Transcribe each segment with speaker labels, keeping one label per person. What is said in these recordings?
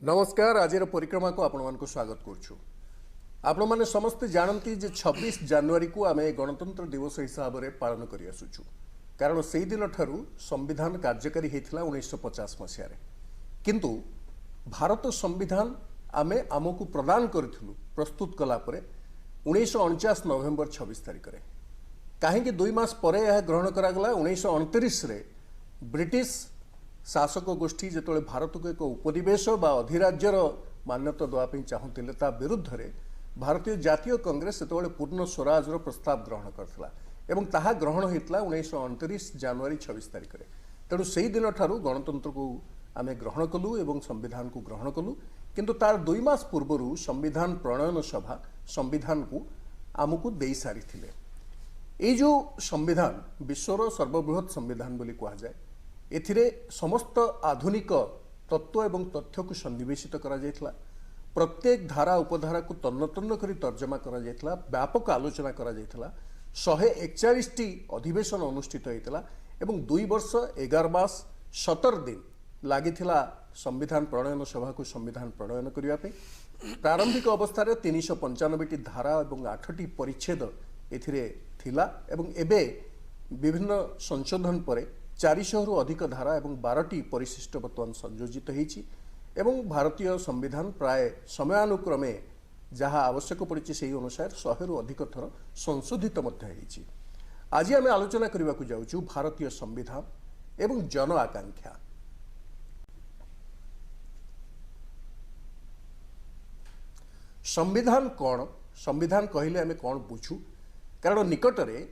Speaker 1: नमस्कार आज परिक्रमा को आपण मान स्वागत करुछु। आपण माने समस्त जानती जे 26 जनवरी को आमे गणतंत्र दिवस हिसाब रे पालन करि आसुछु। कारण सेही दिन ठारू संविधान कार्यकारी हेतिला 1950 मसिया रे। किंतु भारत संविधान आमे आमको प्रदान करथिलु प्रस्तुत कला परे 1949 नवेम्बर 26 तारिख रे। काहेकि 2 मास परे यह ग्रहण करा गला 1929 रे ब्रिटिश शासक गोष्ठी जो भारत को एक उपनिवेश बा अधिराज्यर मान्यता देवाई चाहूले ता विरुद्ध रे भारतीय जातीय कांग्रेस से पूर्ण स्वराज प्रस्ताव ग्रहण करथिला एवं ताहा ग्रहण होता 1929 जनवरी 26 तारिख रे। तेणु से दिन ठारू गणतंत्र को आम ग्रहण कलु एवं संविधान को ग्रहण कलु। किंतु तार 2 मास पूर्व संविधान प्रणयन सभा संविधान को आमको दे सारी ये जो संविधान विश्वर सर्वबृहत संविधान बोली कहा जाए एथिरे समस्त आधुनिक तत्व एवं तथ्य को सन्निवेशित करा जायतला। प्रत्येक धारा उपधारा को तन्न तन्न करी तर्जमा करा जायतला, व्यापक आलोचना करा जायतला। 141 टी अधिवेशन अनुष्ठित होइतला एवं 2 वर्ष 11 मास 17 दिन लागिथिला संविधान प्रणयन सभा को संविधान प्रणयन करिया पे। प्रारंभिक अवस्था रे 395 टी धारा एवं 8 टी परिच्छेद एथिरे थिला एवं एबे विभिन्न संशोधन परे 400 रु अधिक धारा एवं 12टी परिशिष्ट बर्तमान संयोजित होईछि एवं भारतीय संविधान प्राय समयानुक्रमे जहाँ आवश्यक पड़ी से अनुसार 100 रु अधिक थर संशोधित होईछि। आज आम आलोचना करने को जाऊँ भारतीय संविधान एवं जन आकांक्षा। संविधान कौन, संविधान कहले आम कौन बुझू। कारण निकटरे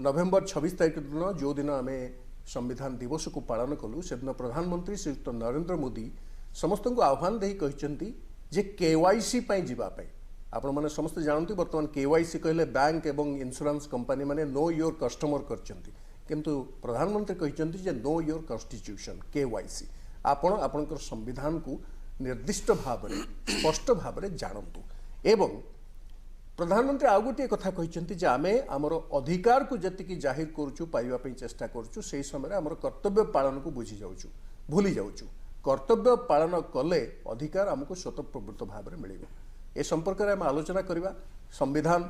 Speaker 1: नवेम्बर 26 तारिख दिन जो दिन आम संविधान दिवस को पालन कलु से दिन प्रधानमंत्री श्रीयुक्त नरेंद्र मोदी समस्त को आह्वान दे कहते जे केवाईसी जीवाई आपण मैंने समस्त जानते बर्तमान केवाईसी कहले बैंक एवं इंश्योरेंस कंपनी माने नो योर कस्टमर करचंती किंतु प्रधानमंत्री कहते जे नो योर कॉन्स्टिट्यूशन केवाईसी आपण आपणकर संविधान को निर्दिष्ट भाव में स्पष्ट भाव में जानतु। एवं प्रधानमंत्री आउ गोटे कथा कहते जे आमे आमर अधिकार को जतिकी जाहिर करुचु पाइबा पई चेष्टा करुचु से समय आमर कर्तव्य पालन को बुझी जाउचु भूली जाउचु। कर्तव्य पालन कले अधिकार आमको स्वतःप्रवृत्त भाव में मिलिबो। ए संपर्क में आम आलोचना करबा। संविधान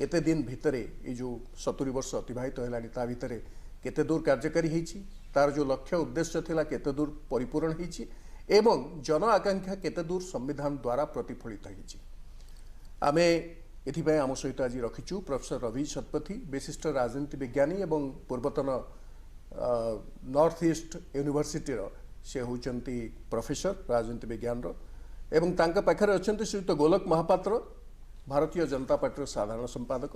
Speaker 1: एते दिन भितरे ये जो 70 वर्ष अतिबाहित होलानी ता भितरे केते दूर कार्यकारी हेछि, तार जो लक्ष्य उद्देश्य थिला केते दूर परिपूर्ण हेछि एवं जन आकांक्षा केते दूर संविधान द्वारा प्रतिफलित हेछि। आमे एथिपाई आम सहित आज रखीचु प्रोफेसर रवि शतपथी विशिष्ट राजनीति विज्ञानी एवं पूर्वतन नॉर्थ ईस्ट यूनिवर्सिटी से होचंती प्रोफेसर राजनीति विज्ञान एवं तांका पाखरे अछंती श्रीयुक्त गोलक महापात्र भारतीय जनता पार्टी साधारण संपादक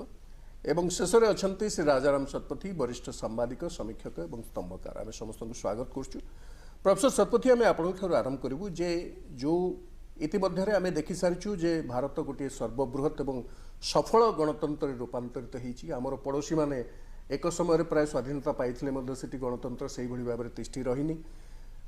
Speaker 1: एवं शेषरे अछंती श्री राजाराम शतपथी वरिष्ठ सांबादिक समीक्षक एवं स्तंभकार। आम समस्त को स्वागत करछु। प्रोफेसर शतपथी आम आपठू आरंभ करूँ जे जो इतिमध्य आम देखि सारिचु जे भारत गोटे सर्वबृहत एवं सफल गणतंत्र रूपांतरित होईछि। आमर पड़ोशी माने एक समय प्राय स्वाधीनता पाइथिले मध्य सेठी गणतंत्र सेही भली भाबरे तिष्ठि रहिनी।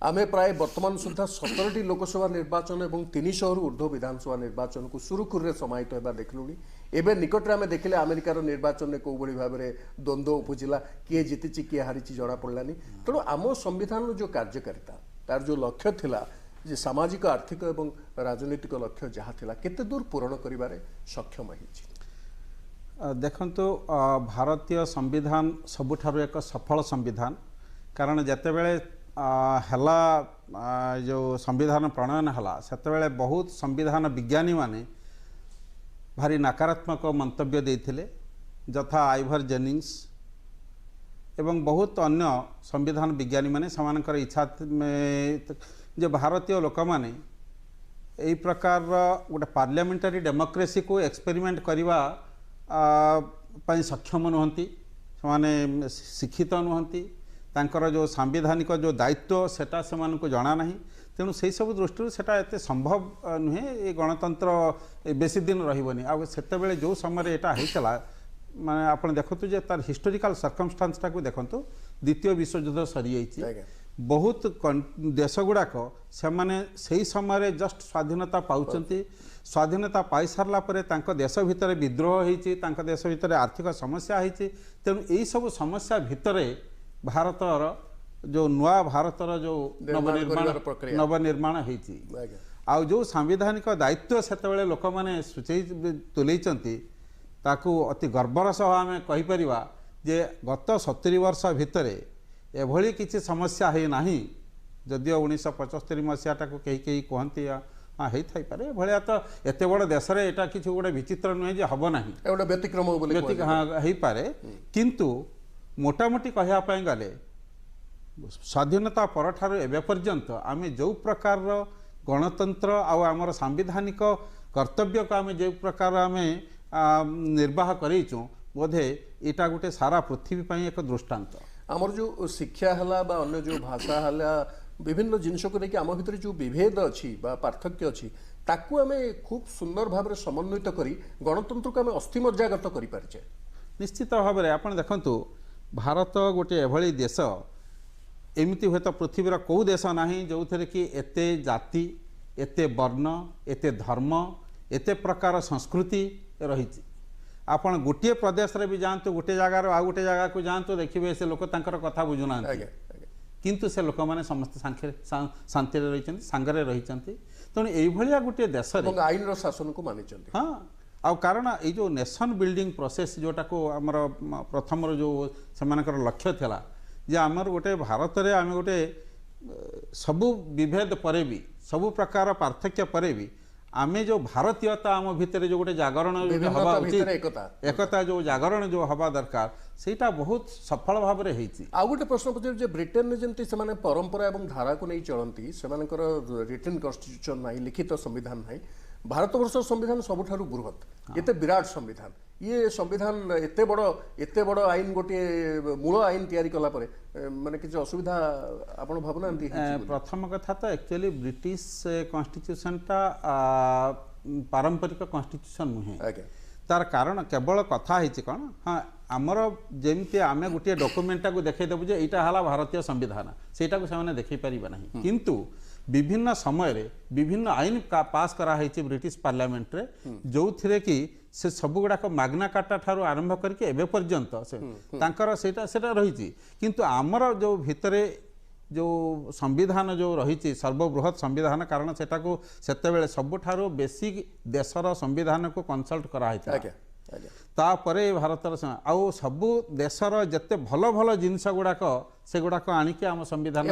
Speaker 1: आमे प्राय वर्तमान सुधा 17टी लोकसभा निर्वाचन एवं 300 रु ऊर्ध्व विधानसभा निर्वाचन को सुरुखुरे समाहित होगा देखलुनी। एबे निकटरे आमे देखिले अमेरिकार निर्वाचन में कौ भली भाबरे द्वंद्व उपजिला किए जीतिछि किए हारिछि जणा पड़लानी। तेणु आम संविधान जो कार्यकारिता तार जो लक्ष्य थिला जे सामाजिक आर्थिक एवं राजनीतिक लक्ष्य जहाँ थिला केते दूर पूरण करिबारे सक्षम होईछि।
Speaker 2: देखंतु भारतीय संविधान सबुठारु एक सफल संविधान। कारण जेतेबेले हला जो संविधान प्रणयन हला सेतेबेले बहुत संविधान विज्ञानी माने भारी नकारात्मक मंतव्य देथिले जथा आइवर जेनिंग्स एवं बहुत अन्य संविधान विज्ञानी माने समानकर इच्छा में जो भारतीय लोक माने यही प्रकार गोटे पार्लियामेंटारी डेमोक्रेसी को एक्सपेरिमेंट करवा सक्षम नुहंती, से शिक्षित नुहंती, तांकर जो सांविधानिक जो दायित्व सेटा से जना ना। तेणु से सब दृष्टि सेटा एते संभव नुहे। ये गणतंत्र बेसी दिन रहिबनी। आ सेतेबेले जो समय एटा हेतला माने आपण देखतु जे तार हिस्टोरिकल सर्कमस्टांस टाको देखंतु द्वितीय विश्वयुद्ध सरी जाइछि। बहुत देश गुड़ाक से माने सही समय जस्ट स्वाधीनता पाउचंती। स्वाधीनता पाई सारला परे तांको देश भितर विद्रोह होईछि, तांको देश भितर आर्थिक समस्या होईछि। तेणु यही सब समस्या भितर भारतर जो नुआ भारतर जो नवनिर्माण होईछि आउ जो सांविधानिक दायित्व सेतबेले लोक मैंने सूचई तुलेइचंती ताकू अति गर्वर सह आम कहीपर जे गत 70 वर्ष भितर एभली किसी समस्या है नहीं जदियो 1975 मसीहाटा कहीं कहीं कहती हाँ हो थाईपे भाया तो एत बड़ देश में यहाँ किसी गोटे विचित्र नुहे जे हम ना
Speaker 1: गोटे व्यतिक्रम
Speaker 2: हाँ हो पारे किंतु मोटामोटी कहवाई गले स्वाधीनता परठार एवं पर्यंत आम जो प्रकार गणतंत्र आमर सांविधानिक कर्तव्य को आम जो प्रकार आम निर्वाह करेचु बोधे यहाँ गोटे सारा पृथ्वी एक दृष्टांत
Speaker 1: आमर जो शिक्षा है अन्य जो भाषा है विभिन्न जिनस को लेकिन आम भितर जो विभेद अच्छी पार्थक्य अच्छी ताकू आम खूब सुंदर भाव समन्वित करी गणतंत्र को आम अस्थिमज्जागत करें
Speaker 2: निश्चित भाव में आप देखु भारत गोटे एभली देश एमती हुए तो पृथ्वीर कौ देश ना जो थे कि एते जाति एते वर्ण एते धर्म एते प्रकार संस्कृति रही आपन गोटे प्रदेश रे भी जातु गोटे जगार आ गोटे जगह को जातु देखिए से लोक तांकर कथा बुझुना किंतु से लोक मैंने समस्त शांति रही सांगरे रही तेणु यही गोटे देश
Speaker 1: आईन शासन को मानी
Speaker 2: हाँ आ कारण ये जो नेशन बिल्डिंग प्रोसेस जोटा को आमर प्रथम जो से लक्ष्य थिला जे आमर गोटे भारत रे आम गोटे सबु विभेद परे भी सबु प्रकार पार्थक्य परे भी आमे जो भारतीयता आम भितर जो गोटे जागरण हवा उचित एकता जो जागरण जो हवा दरकार सेटा बहुत सफल भाव में होती
Speaker 1: आ गोटे प्रश्न पचार ब्रिटेन में जमी से परंपरा और धारा को नहीं चलती से रिटन कन्स्टिट्यूशन ना लिखित संविधान ना भारत वर्ष संविधान सबुठारु बृहत एते विराट संविधान ये संविधान एते बड़ आईन गोटे मूल आईन तैयारी कला परे माने किसी असुविधा आपण भावना
Speaker 2: प्रथम कथा तो एक्चुअली ब्रिटिश कॉन्स्टिट्यूशन टा पारंपरिक कॉन्स्टिट्यूशन नुहे तार कारण केवल कथा है कौन हाँ आमर जमी आम गोटे डॉक्यूमेंट को देखदेबू जे यहाँ है भारतीय संविधान सेटा को से देखी पारिबा नहीं किंतु विभिन्न समय रे विभिन्न आईन पास कराई ब्रिटिश पार्लियामेंट रे जो थे कि से सब गुड़ाक माग्ना कार्टा ठारू आरंभ करके एवं पर्यंत से तांकर सेटा रही किंतु आमर जो भितरे जो संविधान जो रही सर्वबृहत संविधान कारण सेटा को सेतेबेले सबुठारू बेसी देशर संविधान को कंसल्ट कराई तापरे भारतर आउ सबु देशर जत्ते भल भल जिनस गुड़ाक से गुड़ाक आणिक आम संविधान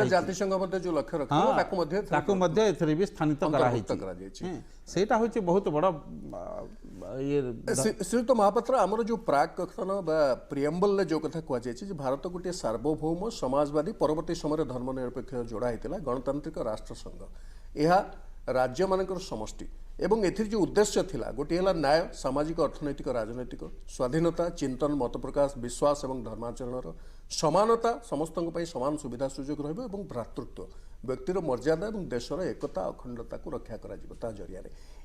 Speaker 1: जातिसंघ जो लक्ष्य रखा
Speaker 2: भी स्थानित सेटा होची बहुत बड़ ये
Speaker 1: श्रीयुक्त महापात्र आमर जो प्राक कथन प्रियम्बल जो कथा कहुई भारत गोटे सार्वभौम समाजवादी परवर्ती समय धर्मनिरपेक्ष जोड़ा होता गणतांत्रिक राष्ट्र संघ यह राज्य मानकर समष्टि एवं एथिर जो उद्देश्य थिला गोटे है न्याय सामाजिक अर्थनैतिक राजनैतिक स्वाधीनता चिंतन मत प्रकाश विश्वास और धर्माचरण समानता समस्त समान सुविधा सुजोग रहिबो एवं भ्रातृत्व व्यक्तिर मर्यादा और देशर एकता अखंडता को रक्षा करा जरिया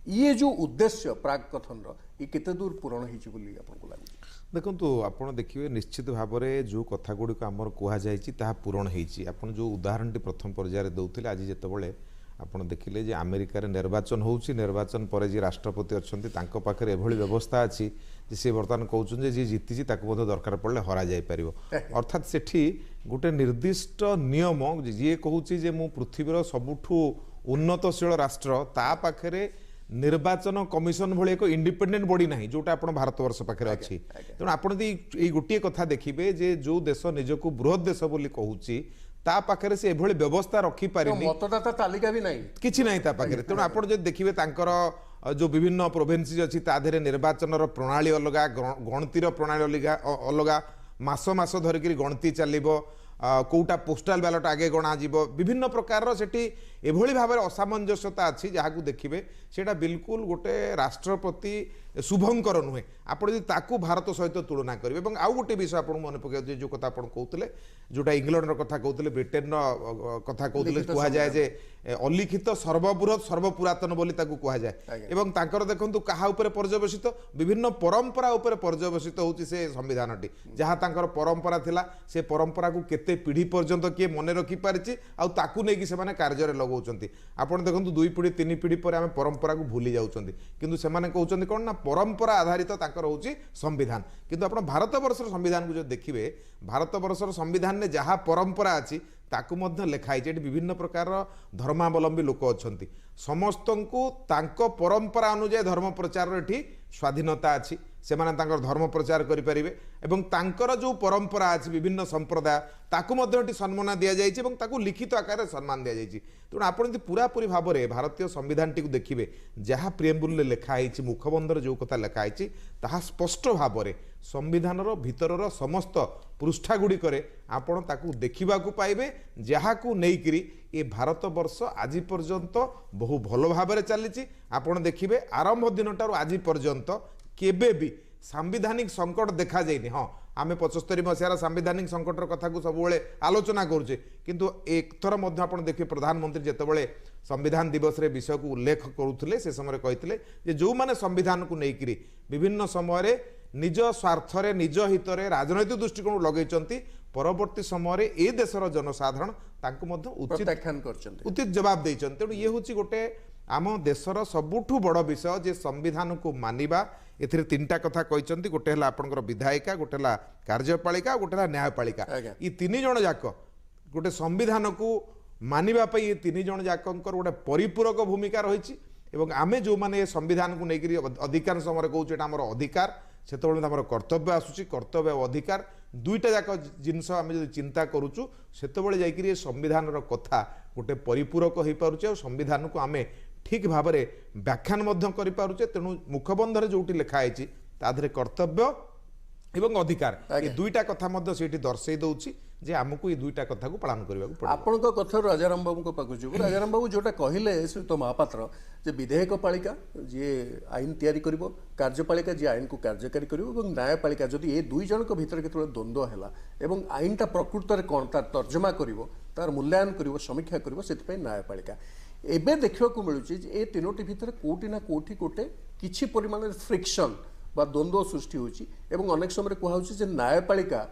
Speaker 1: ये जो उद्देश्य प्राक कथन ये केते दूर पूरण होइछि बोली आपको लागु
Speaker 3: देखंतु आपण देखिए निश्चित भाव में जो कथा गुडी को आमर कुहा जायछि ताहा पूरण होइछि आपण जो उदाहरण प्रथम पर्याय दउथिले आज जेतेबेले आपण देखिले जे अमेरिका रे निर्वाचन होउछि निर्वाचन पर जे राष्ट्रपति अच्छन्ति तांको पाखरे एभली व्यवस्था अछि जे से वर्तमान कहउछन जे जितिछि ताको मध्य दरकार पड़ले हरा जाय परिबो अर्थात सेठी गोटे निर्दिष्ट नियम जे कहउछि जे मु पृथ्वीर सबुठु उन्नतशील राष्ट्र ता पाखरे निर्वाचन कमिशन भली एक इंडिपेंडेंट बॉडी नाही जोटा आपण भारतवर्ष पाखरे अछि तेणु आपण यदि गोटे कथा देखिबे जे जो देश निजको बृहत देश बोली कहउछि ता पाखरे से एभली व्यवस्था रखी पारिनी
Speaker 1: मतदाता तालिका भी नहीं
Speaker 3: किछि नाही ता पाखरे तेणु आपण जे देखिबे तांकर जो विभिन्न प्रोविन्स अछि ता धेरे निर्वाचन प्रणाली अलगा गणतिर प्रणाली अलगा मास मास धरिक गणती चलिबो कोटा पोस्टाल बैलेट आगे गणा जीवो विभिन्न प्रकार सेठी एभली भाव असामंजस्यता अच्छी जहाँ देखिए सेटा बिल्कुल गोटे राष्ट्र प्रति शुभंकर नुहे आप भारत सहित तुलना करेंगे आउ गोटे विषय आप मन पकड़ जो कथा कहते जोटा इंग्लैंड कथा कहते ब्रिटेन कथा कहते कहुए जे अलिखित सर्वबृहत सर्वपुरातन बोली कहुए एवं तांकर देखंतु कहा उपरे पर्यवसित विभिन्न परंपरा उपरे पर्यवसित होउची से संविधानटी जहाँ तांकर परंपरा थिला से परंपरा को केते केते पीढ़ी पर्यंत किए मन रखी पारिछि आउ ताकू नेकी सेमाने कार्य लगाउछंती आपण देखंतु 2 पीढ़ी 3 पीढ़ी पर आमे परंपरा को भूली जाउछंती किंतु सेमाने कहउछंती कोन ना परंपरा आधारित ताकर होउछि संविधान किंतु आपण भारत वर्षर संविधान को जो देखिबे भारत वर्षर संविधान ने जहाँ परंपरा अछि ताकू मध्य लेखाई जे विभिन्न प्रकार धर्मावलंबी लोक अछंती समस्तंकु तांको परंपरा अनुसार धर्म प्रचार एठी स्वाधीनता अछि सेमाने तांकर धर्म प्रचार करि परिबे एवं तांकर जो परंपरा अछि विभिन्न संप्रदाय ताकू मध्य एठी सम्मान दिया जायछि एवं ताकू लिखित आकार सम्मान दिया जायछि तेणु आपण यदि पूरापूरी भाव में भारतीय संविधान टी देखिए जहाँ प्रिएम्बुल में लिखाई मुखबंधर जो कथा लिखाई ताहा स्पष्ट भाव में संविधान भितर समस्त पृष्ठा गुड़िक आपण ताकू देखा पाइबे जहाँ को लेकिन ये भारत वर्ष आज पर्यंत बहु भल भाव में चली आपण देखिए आरंभ दिन टार आज पर्यंत केबे भी सांविधानिक संकट देखा जाइनि हाँ आम 75 मसीहार सांविधानिक संकटर कथा को सब आलोचना करुचे किंतु एक थर मध्य देखिए प्रधानमंत्री जितेबाला संविधान दिवस रे विषय को उल्लेख करुले से समय कहते जो मैंने संविधान को लेकर विभिन्न समय निज स्वार्थ निज हित राजनैतिक दृष्टिकोण लगे परवर्ती समय ए देशर जनसाधारण उचित जवाब देते तेणु ये हूँ गोटे आम देशर सबुठु बड़ विषय जे संविधान को मानिबा एथिरे तीनटा कथा कहते गोटे है आपंकर विधायिका गोटे है कार्यपालिका गोटे है न्यायपालिका ये तीन जन जाक गोटे संविधान को मानिबा पई ये तीन जन जाकंकर गोटे परिपूरक भूमिका रही एवं आमे जो माने संविधान को लेकर अधिकांश समय कहूँ आम अधिकार से कर्तव्य आसूची कर्तव्य और अधिकार दुईटा जाक जिनस आम जो चिंता करुचु से जाइए संविधान कथा गोटे परिपूरक हो पारुचे और संविधान को आम ठीक भाव में व्याख्यान करें तेणु मुखबंधर जो लिखाई ताधरे कर्तव्य एवं अधिकार ये दुईटा कथा से दर्शई दौची जे आमको ये दुईटा कथा को पालन करने
Speaker 1: आपण कथा राजाराम बाबू पाक जो राजाराम बाबू जोटा कहले श्रीयुत महापात्र जे विधेयक पालिका जी आईन तैयारी करिवो कार्यपालिका जी आईन को कार्यकारी करिवो और न्यायपालिका जदि ये दुई जन भीतर केतबेले द्वंद्व है और आईनटा प्रकृत में कौन तार तर्जमा करिवो तार मूल्यांकन करिवो समीक्षा करिवो सेति न्यायपालिका एबे देखा मिलूँ ए तीनोटी भितर कोटी ना कोटी गोटे किछि परिमाण फ्रिक्शन बा द्वंद्व सृष्टि होची एवं अनेक समय कहुच्छे जे न्यायपालिका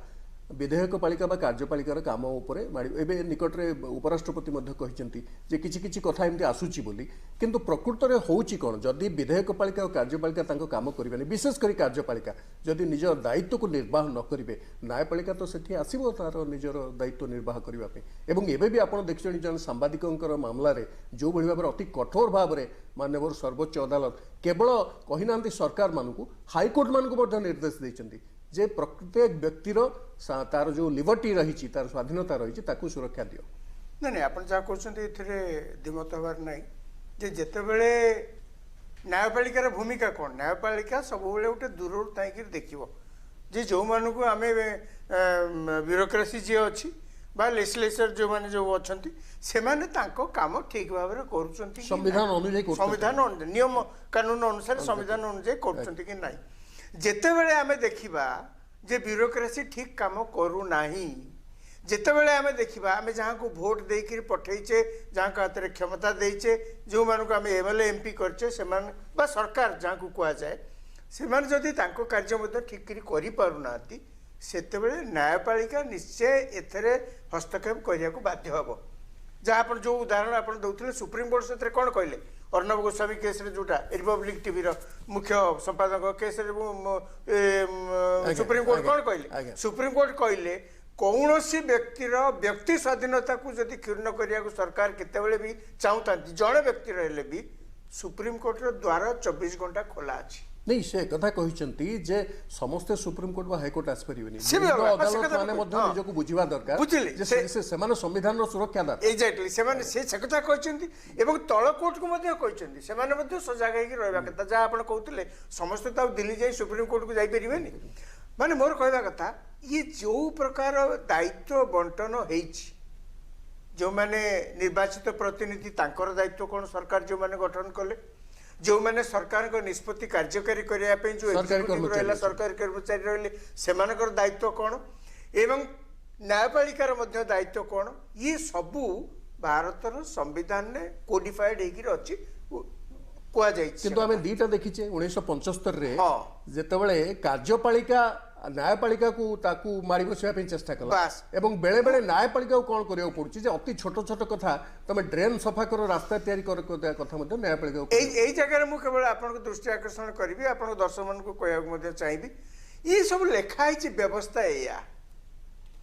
Speaker 1: विधेयक पालिका बा कार्यपालिकार काम उपरे एबे निकट में उपराष्ट्रपति कहते जे किछि किछि कथा एमती आसुची बोली किंतु प्रकृत में होउची कौन जदि विधेयक पालिका और कार्यपालिका तांको काम करिबेनी विशेष करी कार्यपालिका जदि निज दायित्व को निर्वाह न करिवे न्यायपालिका तो सेठी आसीबो तार निजर दायित्व निर्वाह करबा पे एवं एबे भी आपण देखछनी जन सांबादिकंकर मामला रे जो भली भाबरे अति कठोर भाव में माननीय सर्वोच्च अदालत केवल कहिना सरकार मानकू हाईकोर्ट मानकू निर्देश देइछन्ती जे प्रत्येक व्यक्तिर तार जो लिबर्टी रही तार स्वाधीनता रही ताकू सुरक्षा दियो
Speaker 4: नहीं नहीं आप जहाँ कहते दिमत हबार ना जे जितेबले न्यायपालिकार भूमिका कौन न्यायपालिका सब गोटे दूर थी देखो जे जो मानू आम ब्यूरोक्रेसी जी अच्छी बा लेजिस्लेचर जो माने जो अच्छी से माने तांको काम ठीक भाव में कर
Speaker 1: संविधान अनुଯାयी
Speaker 4: संविधान नियम कानून अनुसार संविधान अनुଯାयी कर कि ना जितेबले आम देखा जे ब्यूरोक्रेसी ठीक काम करूना जितेबले आम देखा आम जहाँ को भोट देकर पठेचे जहाँ को हाथ में क्षमता देचे जो मानक आम एमएलए एमपी करचे सरकार जहाँ को कहुए से जदि कार्य ठीक करें सेतेबेले न्यायपालिका निश्चय एथरे हस्तक्षेप करने को बाध्य हम जहाँ आप जो उदाहरण आप दौले सुप्रीमकोर्ट से कौन कहले अर्णव गोस्वामी केस जोटा रिपब्लिक टीवी मुख्य संपादक केस सुप्रीमकोर्ट कौन कहले सुप्रीमकोर्ट कहले कौन सी व्यक्तिर व्यक्ति स्वाधीनता को जदि क्षुण्ण करने को सरकार केतेबेले भी चाहता जड़े व्यक्ति रहे भी सुप्रीमकोर्ट द्वार 24 घंटा खोला अच्छी
Speaker 1: नहीं से कथा कहते जे समस्ते सुप्रीमकोर्ट व हाईकोर्ट आसपारे अदालत माने निजक बुझा दरकार से संविधान सुरक्षादार
Speaker 4: एक्जाक्टली से कथा कहते तल कोर्ट को कहते सजग होगा कथा जहाँ आप कहते समस्ते तो दिल्ली जाए सुप्रीमकोर्ट को जापरें माने मोर कहवा कथा ये जो प्रकार दायित्व बंटन हो जो मैंने निर्वाचित प्रतिनिधि तांकर दायित्व कौन सरकार जो मैंने गठन कले जो मैंने सरकार को निष्पत्ति कार्यकारी करने जो रहा सरकारी कर्मचारी रही से दायित्व कौन एवं न्यायपालिकार दायित्व कौन ये सबू भारतर संविधान ने कोडिफाइड होकर
Speaker 1: किंतु आम दीटा देखीचे 1975 रे जेतेबेले कार्यपालिका न्यायपालिका को ताकू मारी बसवा पे चेष्टा कला
Speaker 4: बास।
Speaker 1: एवं बेले बेले न्यायपालिका को कौन करियो पड़ुची जे अति छोट छोट कथा तमे ड्रेन सफा करो रास्ता तैयारी कर कथा मध्ये न्यायपालिका को
Speaker 4: एई जगह मु केवल आपन को दृष्टि आकर्षण करबी आपन दर्शक मन को कहया मध्ये चाहिबी ये सब लेखा है व्यवस्था एया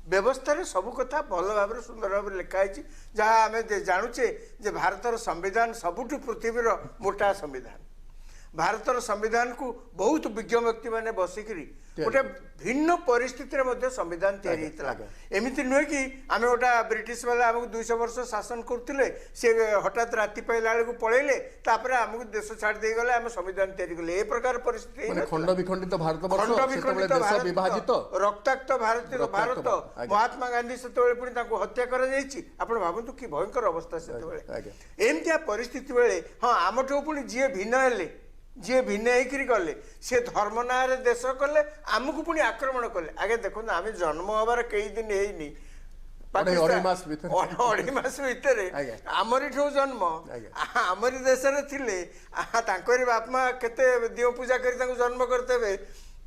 Speaker 4: व्यवस्था रे सब कथा भल भाव सुंदर भाव लिखा है जहाँ आम जानुचे जे भारतर संविधान सबुठु पृथ्वीर मोटा संविधान भारतर संविधान को बहुत विज्ञ व्यक्ति मैंने बसिकी गोटे भिन्न परिस्थिति मध्ये संविधान तैयारी होता एमती नुहे कि आम गोटा ब्रिटिश वाला आमको 200 वर्ष शासन करते सी हठात राति पाइला बेलू पलैले आमको देश छाड़ दे गले आम संविधान तैयारी कले ए प्रकार परिस्थिति
Speaker 1: खंड विखंडित भारत विभाजित
Speaker 4: रक्ताक्त भारत महात्मा गांधी से पुणी हत्या कर भावतु कि भयंकर अवस्था से एमती परिस्थिति बेले हाँ आमठू पुणी जी भिन्न हेले जी भिन्न होकर गले सी धर्म ना देश कले आमको पुणी आक्रमण कले आगे देखो आम जन्म हबार कई दिन है
Speaker 1: अढ़ाई मास
Speaker 4: भितर आमरी ठू जन्म आमरी देश थे बापमा केते दिव पूजा कर जन्म करते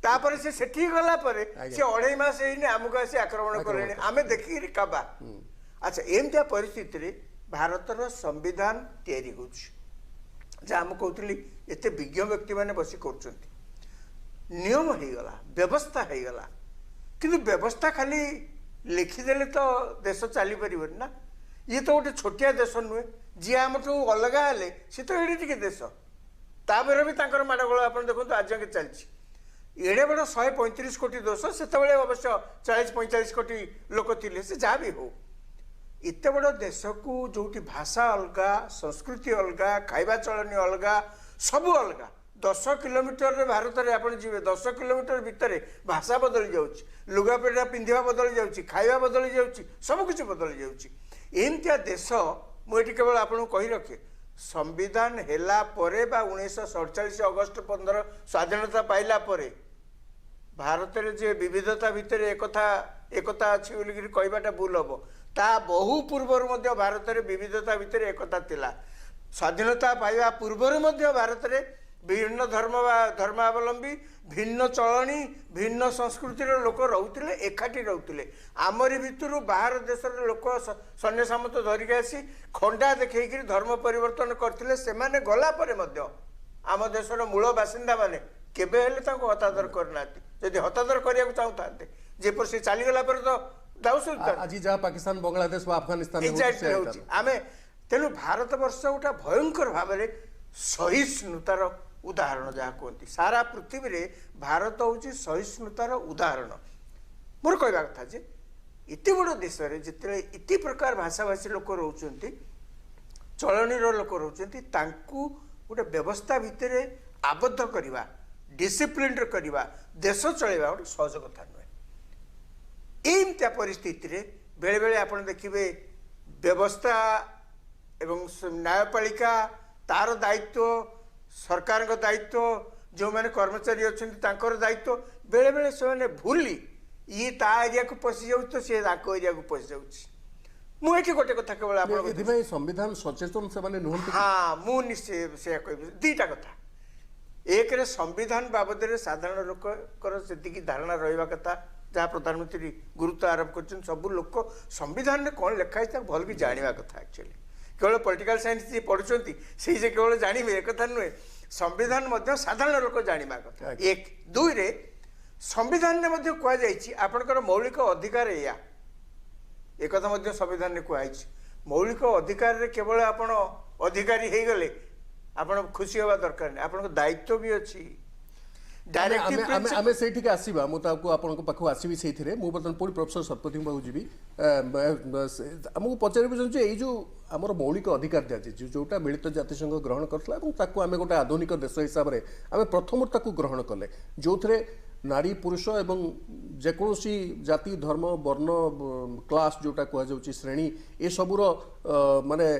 Speaker 4: तापर से सेठी गला पर से अढ़ाई मास आमको आसी आक्रमण करे आम देखिकी काबा अच्छा एमती परिस्थिति भारतर संविधान तैयारी हो जहाँ आम कहती एत विज्ञ व्यक्ति मैंने बस कर नियम हो गला व्यवस्था हो गला किंतु व्यवस्था खाली लिखिदेले तो देश चली पार ना ये तो गोटे छोटिया देश नुहे जी आम अलग हेले सी तो एडे टिके देश तापर भी माड़गोल आप देखो आज आगे चलती एड़े बड़ 135 कोटी देश से अवश्य 40-45 कोटी लोक थे से जहाँ भी हो एत बड़ देश को जो भाषा अलग संस्कृति अलग खाइबा चलनी अलग सबू अलग 10 किलोमीटर रे भारत में आप जी 10 किलोमीटर भितर भाषा बदली जाऊँगी लुगापेटा पिंधा बदली जाऊँगी खाइबा बदली जाऊँगी सबकिछ बदली जाऊँगी एमतिया देश मुझे केवल आपको कही रखे संविधान हैला परे बा 1947 अगस्ट 15 स्वाधीनता पाइला परे भारत रे जे विविधता भितर एकता अच्छी बोलिकी कहवाटा भूल हम ता बहु पूर्वर मध्य भारत रे विविधता भितर एकता थिला स्वाधीनता पाइबा पूर्वर मध्य भारत रे विभिन्न धर्मावलंबी भिन्न चलनी भिन्न संस्कृतिर लोक रोते एकाठी रोते आमरी भितर बाहर देश लोक सैन्य सामंत धरिक आसी खंडा देखी धर्म परिवर्तन करते से गला पर मध्य आम देशर मूल बासिंदा माने केबे हेले हतादर करना जदि हतादर करने चाहता जेपर से चलीगला तो
Speaker 1: आज जहाँ पाकिस्तान बांग्लादेश अफगानिस्तान
Speaker 4: आम तेणु भारत वर्ष गोटा भयंकर भाव में सहिष्णुतार उदाहरण जहाँ कहते सारा पृथ्वी रे भारत हूँ सहिष्णुतार उदाहरण मोर कहवा कथा जे इतने बड़ देश में जिते इति प्रकार भाषाभाषी लोक रोचंती चलनीर लोक रोचंती गोटे व्यवस्था भितर आबद्ध करवा डिसिप्लिन करवा देश चलवा गोटे सहज कथा नुहे एमती परिस्थिति रे बेले बेले आप देखिए व्यवस्था एवं न्यायपालिका तार दायित्व सरकार दायित्व जो मैंने कर्मचारी अच्छा दायित्व बेले बेले से भूली ये ता एरिया को पशि जाऊँ तो सी एरिया को पशि जाऊँ मुझे गोटे कथा केवल
Speaker 1: संविधान सचेतन से
Speaker 4: हाँ मुझे से कह दीटा कथा एक रे संविधान बाबद साधारण लोकर से धारणा रहा कथा जहाँ प्रधानमंत्री गुरुत्व आरोप कर सब लोक संविधान में कौन लिखाई भल भी जानवा कथा एक्चुअली केवल पॉलिटिकल साइंस जी पढ़ुंट से केवल जानवे एक कथा नुहे संविधान साधारण लोक जानवा कथा एक दुई रे संविधान में कहुई आपंकर मौलिक अधिकार या एक संविधान में कहुई मौलिक अधिकार रे केवल आपण अधिकारी हो गले आपण खुशी हवा दरकार नहीं आपन दायित्व भी अच्छी
Speaker 1: आमे से आसवा मुझे पाखु आसवि से बर्तमान पुणी प्रोफेसर शतपथी पाखु जी आमको पचार चाहिए ये जो आमर मौलिक अधिकार दिया जोटा मिलित जातिसंघ ग्रहण करता आम गोटे आधुनिक देश हिसाब से आम प्रथम ग्रहण कले जो थे नारी पुरुष एवं जेकोसी जाति धर्म वर्ण क्लास जोटा कहुच्छी श्रेणी ए सबूर माने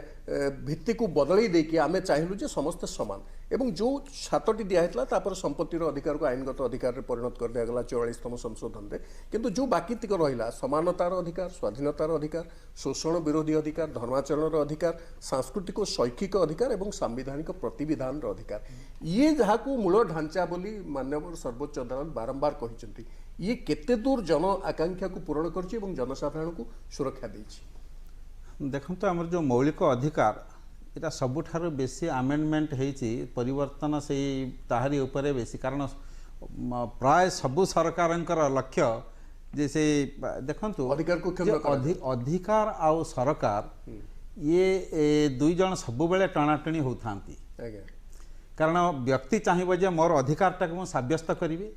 Speaker 1: भित्ति को बदल देकी आमे चाहिलु जे समस्त समान एवं जो 7टी दिखाई तापर संपत्तिर अधिकार को आईनगत अधिकार में परिणत कर दिया गला 44तम संशोधन में किंतु जो बाकी तिक रहा समानतार अधिकार स्वाधीनतार अधिकार शोषण विरोधी अधिकार धर्माचरण अधिकार सांस्कृतिक शैक्षिक अधिकार एवं सांविधानिक प्रतिविधान अधिकार ये जहाँ मूल ढांचा बोली माननीय सर्वोच्च अदालत बारंबार कहते ये केते दूर जन आकांक्षा को पूरण करछि एवं जनसाधारण को सुरक्षा देछि?
Speaker 2: देखो आमर जो मौलिक अधिकार एटा सबुठारु बेसी आमेंडमेंट हेछि परिवर्तन से ताहारी उपरे बेसी कारण प्राय सबु सरकारंकर लक्ष्य जैसे देखंतु
Speaker 1: अधिकार को क्षुण्ण करायि।
Speaker 2: अधिकार आउ सरकार ये दुई जन सब बेले टणाटणी होथांती
Speaker 1: आज्ञा
Speaker 2: कारण व्यक्ति चाहिए जे मोर अधिकारटा को साब्यस्त करिवे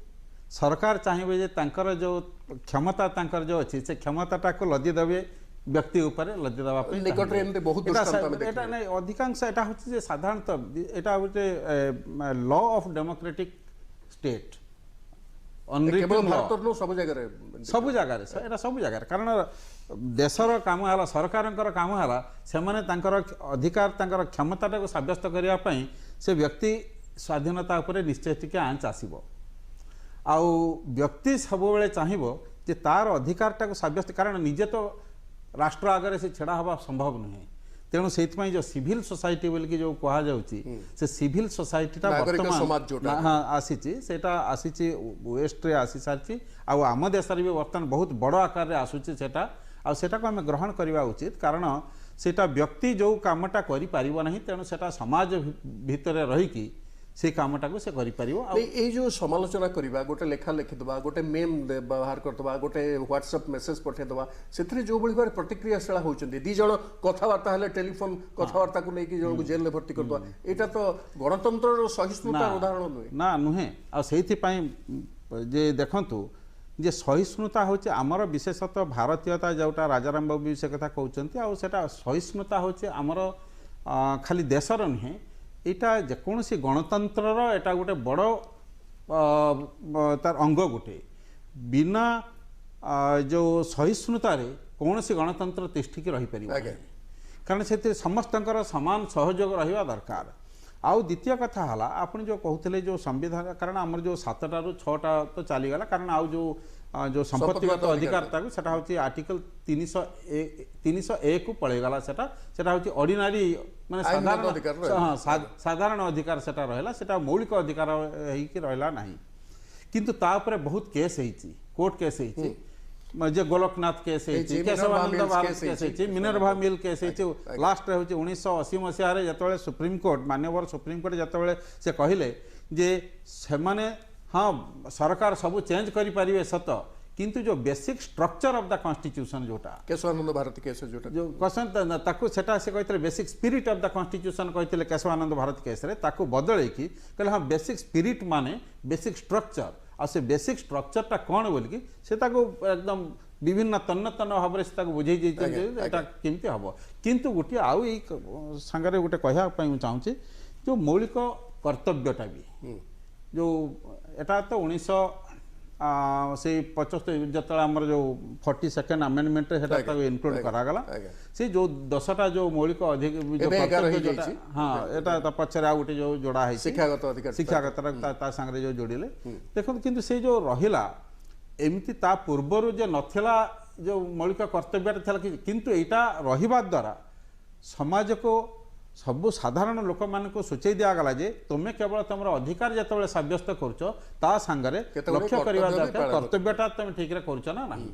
Speaker 2: सरकार चाहिए जे तांकर जो क्षमता तांकर जो अछि से क्षमताटा को लदी देबे व्यक्ति ऊपर लदी देबा पे
Speaker 1: निकटरे एमते बहुत दृष्टांत हम
Speaker 2: एटा नै अधिकांश एटा होछि जे साधारणतः एटा होते लॉ ऑफ डेमोक्रेटिक स्टेट
Speaker 1: केवल भारत नो सब जगह रे
Speaker 2: सब जगह रे एटा सब जगह रे कारण देशर काम हला सरकारंकर काम हला से माने तांकर अधिकार तांकर क्षमताटा को साब्यस्त करिया पई से व्यक्ति स्वाधीनता उपरे निश्चय टिके आंच आसीबो आउ व्यक्ति सब बेले चाहिबो जे तार अधिकारटा को साब्यस्त कारण निजे तो राष्ट्र आगे से छेड़ा हवा संभव नुहे तेणु से जो सिविल सोसाइटी बोल कि जो कहा जाउची से सिविल सोसाइटीटा वर्तमान हाँ आसीची सेटा आसीची वेस्ट रे आसी सारची आ आम देश रे भी वर्तमान बहुत बड़ आकार रे आसुची सेटा आ सेटा को हमें ग्रहण करबा उचित कारण सेटा व्यक्ति जो कामटा करि पारिबो नहीं तेणु सेटा समाज भितरे रही कि से कामटा को से करि पारिबो
Speaker 1: ए जो समालोचना करबा गोटे लेखा लिखि दबा गोटे मेम व्यवहार करतबा गोटे व्हाट्सएप मैसेज पठे दबा सेथरे जो बळी बार प्रतिक्रियाशील होचंदी दी जण कथावार्ता हले टेलीफोन कथावार्ता को लेकि जण को जेल ले भर्ती करदबा एटा तो गणतंत्र सहिष्णुता उदाहरण नुहे
Speaker 2: ना नुहे आ सेथि पई जे देखंतु जे सहिष्णुता होचे आमर विशेषतः भारतीयता जोटा राजाराम बाबू भी से कथा कहउचंती आ सेटा सहिष्णुता होचे आमर खाली देशर नुहे एटा जेकोसी गणतंत्र एटा गोटे बड़ तार अंग गोटे बिना जो सहिष्णुतार कौन सी गणतंत्र तिष्ठिकी रही पार कारण से समस्तंकर समान सहयोग रहिबा दरकार आउ द्वितीय कथा हला आपण जो कहते जो संविधान कारण आमर जो 7टा रु 6टा तो चलीगला कारण आउ जो संपत्तिगत अधिकार ताकू सेटा होची आर्टिकल 301 को पळेगला सेटा होची ऑर्डिनरी माने साधारण साधारण अधिकार सेटा रहला सेटा मौलिक अधिकार हेई कि रहला नाही किंतु ता ऊपर बहुत केस हेची कोर्ट केस हेची जे गोलकनाथ केस हेची केशवानंद भारत केस हेची मिनर्भा मिल केस हेची लास्ट रे होची 1980 मसिया रे जतबेले सुप्रीम कोर्ट मान्यवर सुप्रीम कोर्ट जतबेले से कहिले जे से माने हाँ सरकार सब चेंज करि परिबे सत किंतु जो basic structure of the constitution जोटा
Speaker 1: केशवानंद भारत केस जोटा
Speaker 2: जो क्वेश्चन ताकू सेटा से कहते basic spirit of the constitution कहते केशवानंद भारत केस रे ताकू बदले कि कहले हाँ बेसिक स्पिरिट माने बेसिक स्ट्रक्चर आ से बेसिक स्ट्रक्चरटा कौन बोल कि से ताकू एकदम विभिन्न तन्न तन्न भाव से ताकू बुझे एटा केमती हम किंतु गोटे आउ ई संगे गोटे कहया पई चाहूची जो मौलिक कर्तव्यटा भी जो एटा तो 1975 जो आमर जो 42nd अमेंडमेंट इनक्लूड करागला से जो 10टा जो मौलिक अधिक हाँ एटा पछरे आ गोटे जो जोड़ा है शिक्षागत संगे जो जोड़िले देखो किंतु से जो रहिला एमती ता पूर्वर जो नथिला जो मौलिक कर्तव्य था किंतु एटा रहिबा द्वारा समाज को सबु साधारण लोक मान को सूचई दिगला जे तुम केवल तुम अधिकार जिते सब्यस्त कर लक्ष्य करवा दरकार कर्तव्यटा तुम ठीक रे करछ ना नहीं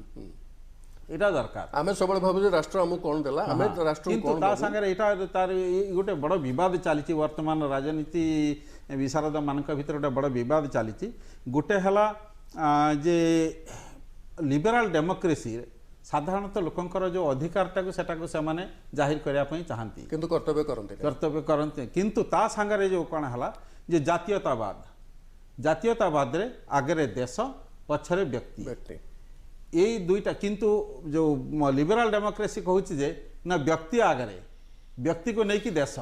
Speaker 2: एटा दरकार
Speaker 1: आमे सबल भाबु राष्ट्र हमु कोन देला आमे राष्ट्र
Speaker 2: किंतु ता संगे एटा तार गोटे बड़ विवाद चली वर्तमान राजनीति विशारद मान भीतर गोटे बड़ विवाद चली गोटे हला जे लिबराल डेमोक्रेसी साधारणतः लोकंकर जो अधिकारटा को सेटा को से माने जाहिर करिया पई चाहंती
Speaker 1: किंतु कर्तव्य करते
Speaker 2: किंतु ता संगे जो कोन हला जे जातीयतावाद रे आगे देश पछरे व्यक्ति यही दुईटा किंतु जो लिबराल डेमोक्रेसी कहूची जे ना व्यक्ति आगे व्यक्ति को नहीं कि देश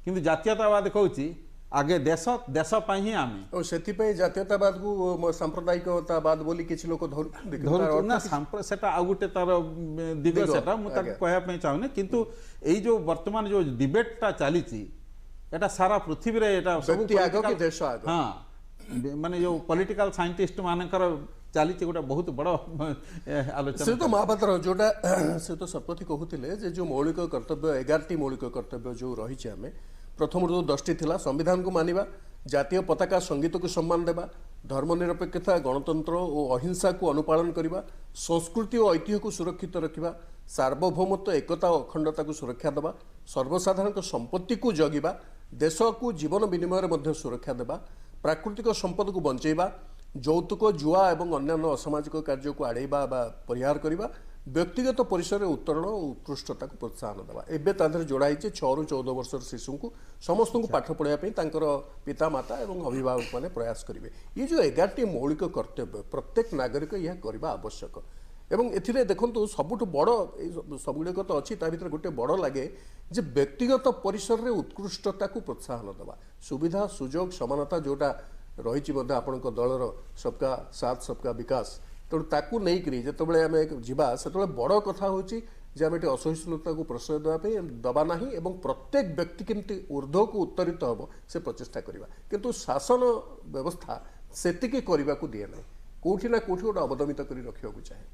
Speaker 2: किंतु जातीयतावाद कहूची आगे देश देश पाई ही आमे
Speaker 1: और सेति पे जातीयतावाद को सांप्रदायिकतावाद बोली किछि लोक
Speaker 2: धर ना सेटा आ गुटे तार दिग सेटा मु ताक कहया पई चाहने किंतु एई जो वर्तमान जो डिबेटटा चालीची एटा सारा पृथ्वी रे एटा सब
Speaker 1: आगो कि देश आगो
Speaker 2: हां माने जो पॉलिटिकल साइंटिस्ट मानकर चालीची गोटे बहुत बड़ आलोचना
Speaker 1: से तो महापात्र जोटा से तो शपथी कहूतिले जे जो मौलिक कर्तव्य 11टी मौलिक कर्तव्य जो रही छे हमें प्रथम जो 10टी थिला संविधान को मानिबा ଜାତୀୟ ପତାକା ସଙ୍ଗୀତକୁ ସମ୍ମାନ ଦେବା, ଧର୍ମନିରପେକ୍ଷତା, ଗଣତନ୍ତ୍ର ଓ ଅହିଂସାକୁ ଅନୁପାଳନ କରିବା, ସଂସ୍କୃତି ଓ ଐତିହ୍ୟକୁ ସୁରକ୍ଷିତ ରଖିବା, ସାର୍ବଭୌମତ୍ୱ, ଏକତା ଓ ଅଖଣ୍ଡତାକୁ ସୁରକ୍ଷା ଦେବା, ସର୍ବସାଧାରଣଙ୍କ ସମ୍ପତ୍ତିକୁ ଜଗିବା, ଦେଶକୁ ଜୀବନ ବିନିମୟରେ ମଧ୍ୟ ସୁରକ୍ଷା ଦେବା, ପ୍ରାକୃତିକ ସମ୍ପଦକୁ ବଞ୍ଚାଇବା, ଯୌତୁକ, ଜୁଆ ଏବଂ ଅନ୍ୟାନ୍ୟ ଅସାମାଜିକ କାର୍ଯ୍ୟକୁ ଆଡ଼େଇବା ବା ପରିହାର କରିବା, ବ୍ୟକ୍ତିଗତ ପରିସରରେ ଉତ୍ତରଣ ଓ ଉତ୍କୃଷ୍ଟତାକୁ ପ୍ରୋତ୍ସାହନ ଦେବା। ଏବେ ତା ଦେହରେ ଯୋଡ଼ା ହେଇଛି 6 ରୁ 14 ବର୍ଷର ଶିଶୁଙ୍କୁ ସମସ୍ତଙ୍କୁ ପାଠ ପଢ଼ାଇବା ପାଇଁ ତାଙ୍କର ପିତାମାତା ଏବଂ ଅଭିଭାବକମାନେ ପ୍ରୟାସ କରିବେ। ये जो 11ଟି ମୌଳିକ କର୍ତ୍ତବ୍ୟ ପ୍ରତ୍ୟେକ ନାଗରିକ ଏହା କରିବା ଆବଶ୍ୟକ। ଏବଂ ଏଥିରେ ଦେଖନ୍ତୁ ସବୁଠୁ ବଡ଼ ସବୁଗୁଡ଼ିକ ତ ଅଛି, ତା ଭିତରେ ଗୋଟେ ବଡ଼ ଲାଗେ ଯେ ବ୍ୟକ୍ତିଗତ ପରିସରରେ ଉତ୍କୃଷ୍ଟତାକୁ ପ୍ରୋତ୍ସାହନ ଦେବା, ସୁବିଧା ସୁଯୋଗ ସମାନତା ଯେଉଁଟା ରହିଛି ମଧ୍ୟ ଆପଣଙ୍କ ଦଳର ସବକା ସାଥ ସବକା ବିକାଶ, ତେଣୁ ତାକୁ ନେଇକରି ଯେତେବେଳେ ଆମେ ଯିବା ସେତେବେଳେ ବଡ଼ କଥା ହେଉଛି ଯେ ଆମେ ଏଠି ଅସହିଷ୍ଣୁତାକୁ ପ୍ରଶ୍ରୟ ଦେବା ପାଇଁ ଦେବା ନାହିଁ ଏବଂ ପ୍ରତ୍ୟେକ ବ୍ୟକ୍ତି କେମିତି ଊର୍ଦ୍ଧ୍ୱକୁ ଉତ୍ତରିତ ହେବ ସେ ପ୍ରଚେଷ୍ଟା କରିବା। କିନ୍ତୁ ଶାସନ ବ୍ୟବସ୍ଥା ସେତିକି କରିବାକୁ ଦିଏ ନାହିଁ, କେଉଁଠି ନା କେଉଁଠି ଗୋଟେ ଅବଦମିତ କରି ରଖିବାକୁ ଚାହେଁ।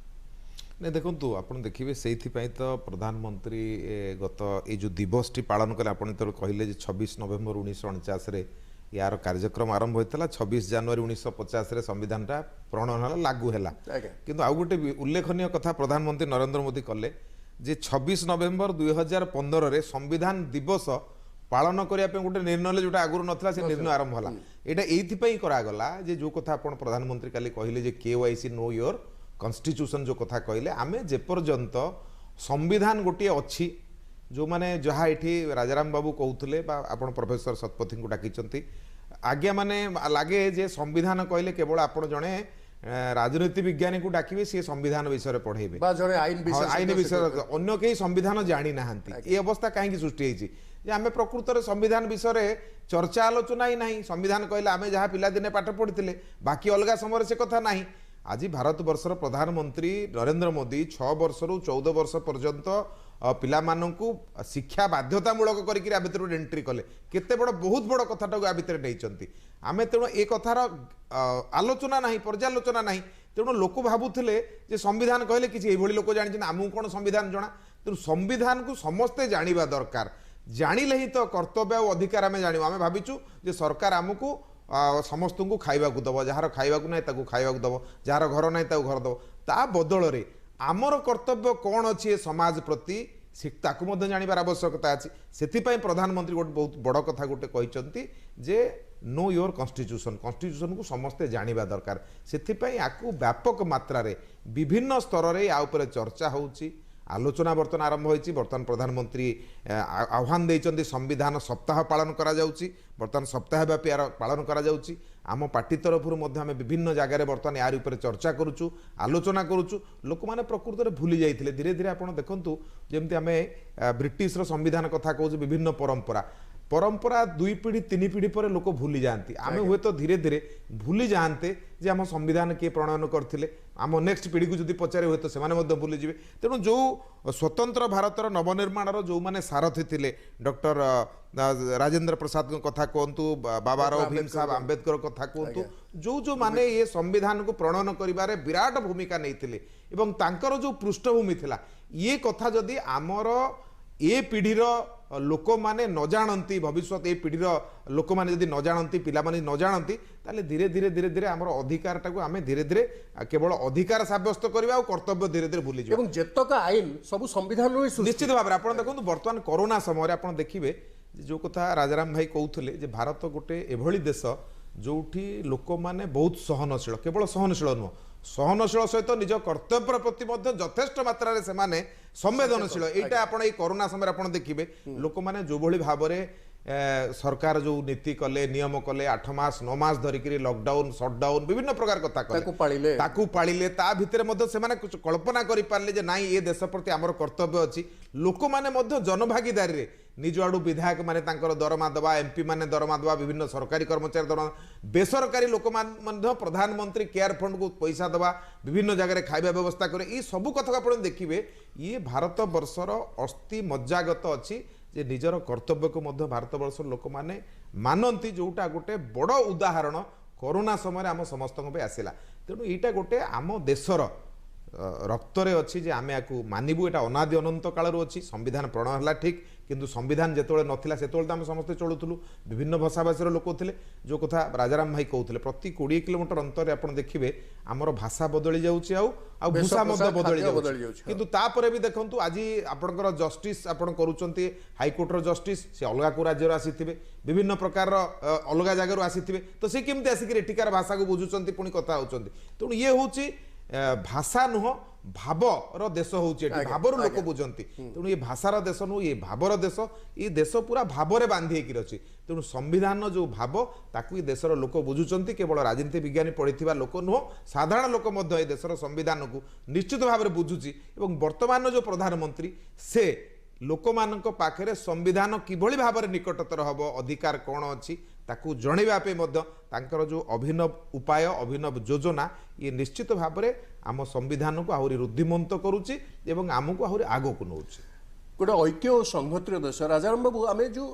Speaker 3: नहीं देखु आप देखिए से प्रधानमंत्री गत ये दिवस पालन कले आप कहले 26 नवेम्बर 1949 यार कार्यक्रम आरंभ होता 26 जनवरी 1950 संविधान प्रणयन लागू है किंतु आउ गोटे उल्लेखनीय कथा प्रधानमंत्री नरेंद्र मोदी कले जे 26 नवेम्बर 2015 संविधान दिवस पालन करने गोटे निर्णय जो आगुरी नाला से निर्णय आरंभ है यहाँ ये करागला जो कथा आप प्रधानमंत्री काली कहले KYC नो योर कन्स्टिट्यूशन जो कथा कहले आमे जेपर्यंत संविधान गोटे अच्छी जो माने जहाँ ये राजाराम बाबू कहते आपण प्रोफेसर शतपथी को डाकी आज्ञा माने लगे जे संविधान कहले केवल आपण जड़े राजनीति विज्ञानी को डाकिबे सी संविधान विषय पढ़ेबे आईन विषय अन्य कई संविधान जानी ना ये अवस्था कहीं सृष्टि होती आम प्रकृत में संविधान विषय चर्चा आलोचना ही ना संविधान कहले आम जहाँ पिलादिने पाठ पढ़ी बाकी अलग समय से कथा ना आज भारत वर्षर प्रधानमंत्री नरेंद्र मोदी 6 वर्ष रु 14 वर्ष पर्यंत पिला माननकु शिक्षा बाध्यतामूलक करिक भितर एंट्री कले केते बड़ बहुत बड़ कथाटा आ भितर नहीं आम तेणु ए कथार आलोचना ना पर्यालोचना ना तेणु लोक भावुले जे संविधान कहले किसी लोक जानी आमको कौन संविधान जना तेणु संविधान को समस्ते जानिबा दरकार जानिले ही तो कर्तव्य और अधिकार आम जान आम भाविचु जे सरकार आमको समस्त को खाइबा दब जार खाइबा ना खाइबा दब जार घर ना घर दब ता बदल रे आमर कर्तव्य कौन अच्छी समाज प्रति जानवर आवश्यकता अच्छी से प्रधानमंत्री गोटे बहुत बड़ कथा गोटे कहते जे नो योर कन्स्टिट्यूशन कन्स्टिट्यूशन को समस्ते जानिबा दरकार से व्यापक मात्रा रे विभिन्न स्तर रे या उपरे चर्चा होउची आलोचना बर्तमान आरंभ होती बर्तमान प्रधानमंत्री आह्वान देइचंदी संविधान सप्ताह पालन करा जाउची बर्तमान सप्ताह व्यापी यार पालन करा जाउची आम पार्टी तरफ आम विभिन्न जगह बर्तमान यार ऊपर चर्चा करुचु आलोचना करुचु लोक मैंने प्रकृत में भूली जाइए धीरे धीरे आप देखु जमी आम ब्रिटिशर संविधान कथा कहूँ विभिन्न परंपरा परंपरा 2 पीढ़ी 3 पीढ़ी पर लोक भूली जाती आम हुए तो धीरे धीरे भूली जाते जे आम संविधान किए प्रणयन करते आम नेक्स्ट पीढ़ी को जब पचारे हुए तो से भूली जी तेणु जो स्वतंत्र भारतर नवनिर्माण जो मैंने सारथी थे डॉक्टर राजेंद्र प्रसाद कथा कहतु बाबा भीम साहब आंबेडकर कथा कहतु जो जो माने ये संविधान को प्रणयन करिबारे विराट भूमिका नहीं जो पृष्ठभूमि थिला ये कथा जदि आमर ए पीढ़ीर लोक माने न जानती भविष्य ए पीढ़ीर लोक माने जदि न जानती पिला माने न जानती ताले धीरे धीरे धीरे धीरे आमर अधिकार टाको आमे धीरे धीरे केवल अधिकार साब्यस्त करबा और कर्तव्य धीरे धीरे भूली जाबा
Speaker 1: एवं जेतक आईन सब संविधान रो
Speaker 3: निश्चित भाव आपण देखंतु वर्तमान कोरोना समय आपण देखिबे जो कथा राजाराम भाई कहउथले जे भारत गोटे एभली देश जोठी लोक माने बहुत सहनशील केवल सहनशील नुह सहनशील सहित निज कर्तव्य प्रति यथेष्ट मात्रा रे सेमाने संवेदनशील एटा आपण ए कोरोना समय आपण देखिबे लोक माने जो भली भाव रे सरकार जो नीति कले नियम कले 8 मास 9 मास धरिकी लॉकडाउन शटडाउन विभिन्न प्रकार कथा कले ताकू पाळिले ता भितरे मध्ये सेमाने कुछ कल्पना करि पारले जे नाई ए देश प्रति हमर कर्तव्य अछि लोक माने मध्ये जनभागीदारी रे निज आड़ू विधायक माने तांकर दरमा दबा एमपी माने दरमा दबा विभिन्न सरकारी कर्मचारी दरमा बेसरकारी लोक माने प्रधानमंत्री केयर फंड को पैसा दबा विभिन्न जगह खाइबा व्यवस्था करे ई सब कथा आपण देखिबे ये भारत वर्षर अस्थि मज्जागत अछि जे निजर कर्तव्य को मध्य भारत वर्ष लोक माने मानती जोटा गोटे बड़ उदाहरण कोरोना समय आम समस्त आसला तेणु यहाँ गोटे आम देशर रक्तरे अच्छी जे आम या मानबू यहाँ अनादि अनंत कालू अच्छी संविधान प्रणयन है ठीक କିନ୍ତୁ ସମ୍ବିଧାନ ଯେତେବେଳେ ନଥିଲା ସେତେବେଳେ ତ ଆମେ ସମସ୍ତେ ଚଳୁଥିଲୁ, ବିଭିନ୍ନ ଭାଷାଭାଷୀର ଲୋକ ଥିଲେ। ଯେଉଁ କଥା ରାଜାରାମ ଭାଇ କହୁଥିଲେ, ପ୍ରତି 20 କିଲୋମିଟର ଅନ୍ତରରେ ଆପଣ ଦେଖିବେ ଆମର ଭାଷା ବଦଳି ଯାଉଛି, ଆଉ ଭୂଷା ମଧ୍ୟ ବଦଳି ଯାଉଛି। କିନ୍ତୁ ତାପରେ ବି ଦେଖନ୍ତୁ ଆଜି ଆପଣଙ୍କର ଜଷ୍ଟିସ୍ ଆପଣ କରୁଛନ୍ତି, ହାଇକୋର୍ଟର ଜଷ୍ଟିସ୍ ସେ ଅଲଗା କେଉଁ ରାଜ୍ୟରୁ ଆସିଥିବେ, ବିଭିନ୍ନ ପ୍ରକାରର ଅଲଗା ଜାଗାରୁ ଆସିଥିବେ, ତ ସେ କେମିତି ଆସିକି ଏଠିକାର ଭାଷାକୁ ବୁଝୁଛନ୍ତି, ପୁଣି କଥା ହେଉଛନ୍ତି। ତେଣୁ ଇଏ ହେଉଛି ଭାଷା ନୁହଁ, ଭାବର ଦେଶ ହେଉଛି ଏଠି, ଭାବରୁ ଲୋକ ବୁଝନ୍ତି। ତେଣୁ ଏ ଭାଷାର ଦେଶ ନୁହଁ, ଏ ଭାବର ଦେଶ, ଏ ଦେଶ ପୁରା ଭାବରେ ବାନ୍ଧି ହେଇକି ଅଛି। ତେଣୁ ସମ୍ବିଧାନର ଯେଉଁ ଭାବ ତାକୁ ଏ ଦେଶର ଲୋକ ବୁଝୁଛନ୍ତି। କେବଳ ରାଜନୀତି ବିଜ୍ଞାନୀ ପଢ଼ିଥିବା ଲୋକ ନୁହଁ, ସାଧାରଣ ଲୋକ ମଧ୍ୟ ଏ ଦେଶର ସମ୍ବିଧାନକୁ ନିଶ୍ଚିତ ଭାବରେ ବୁଝୁଛି। ଏବଂ ବର୍ତ୍ତମାନର ଯେଉଁ ପ୍ରଧାନମନ୍ତ୍ରୀ ସେ ଲୋକମାନଙ୍କ ପାଖରେ ସମ୍ବିଧାନ କିଭଳି ଭାବରେ ନିକଟତର ହେବ, ଅଧିକାର କ'ଣ ଅଛି ତାକୁ ଜଣାଇବା ପାଇଁ ମଧ୍ୟ ତାଙ୍କର ଯେଉଁ ଅଭିନବ ଉପାୟ, ଅଭିନବ ଯୋଜନା, ଇଏ ନିଶ୍ଚିତ ଭାବରେ ଆମ ସମ୍ବିଧାନକୁ ଆହୁରି ରୁଦ୍ଧିମନ୍ତ କରୁଛି ଏବଂ ଆମକୁ ଆହୁରି ଆଗକୁ ନେଉଛି।
Speaker 1: गोटे ऐक्य और संहतिर देश राजाराम बाबू आम जो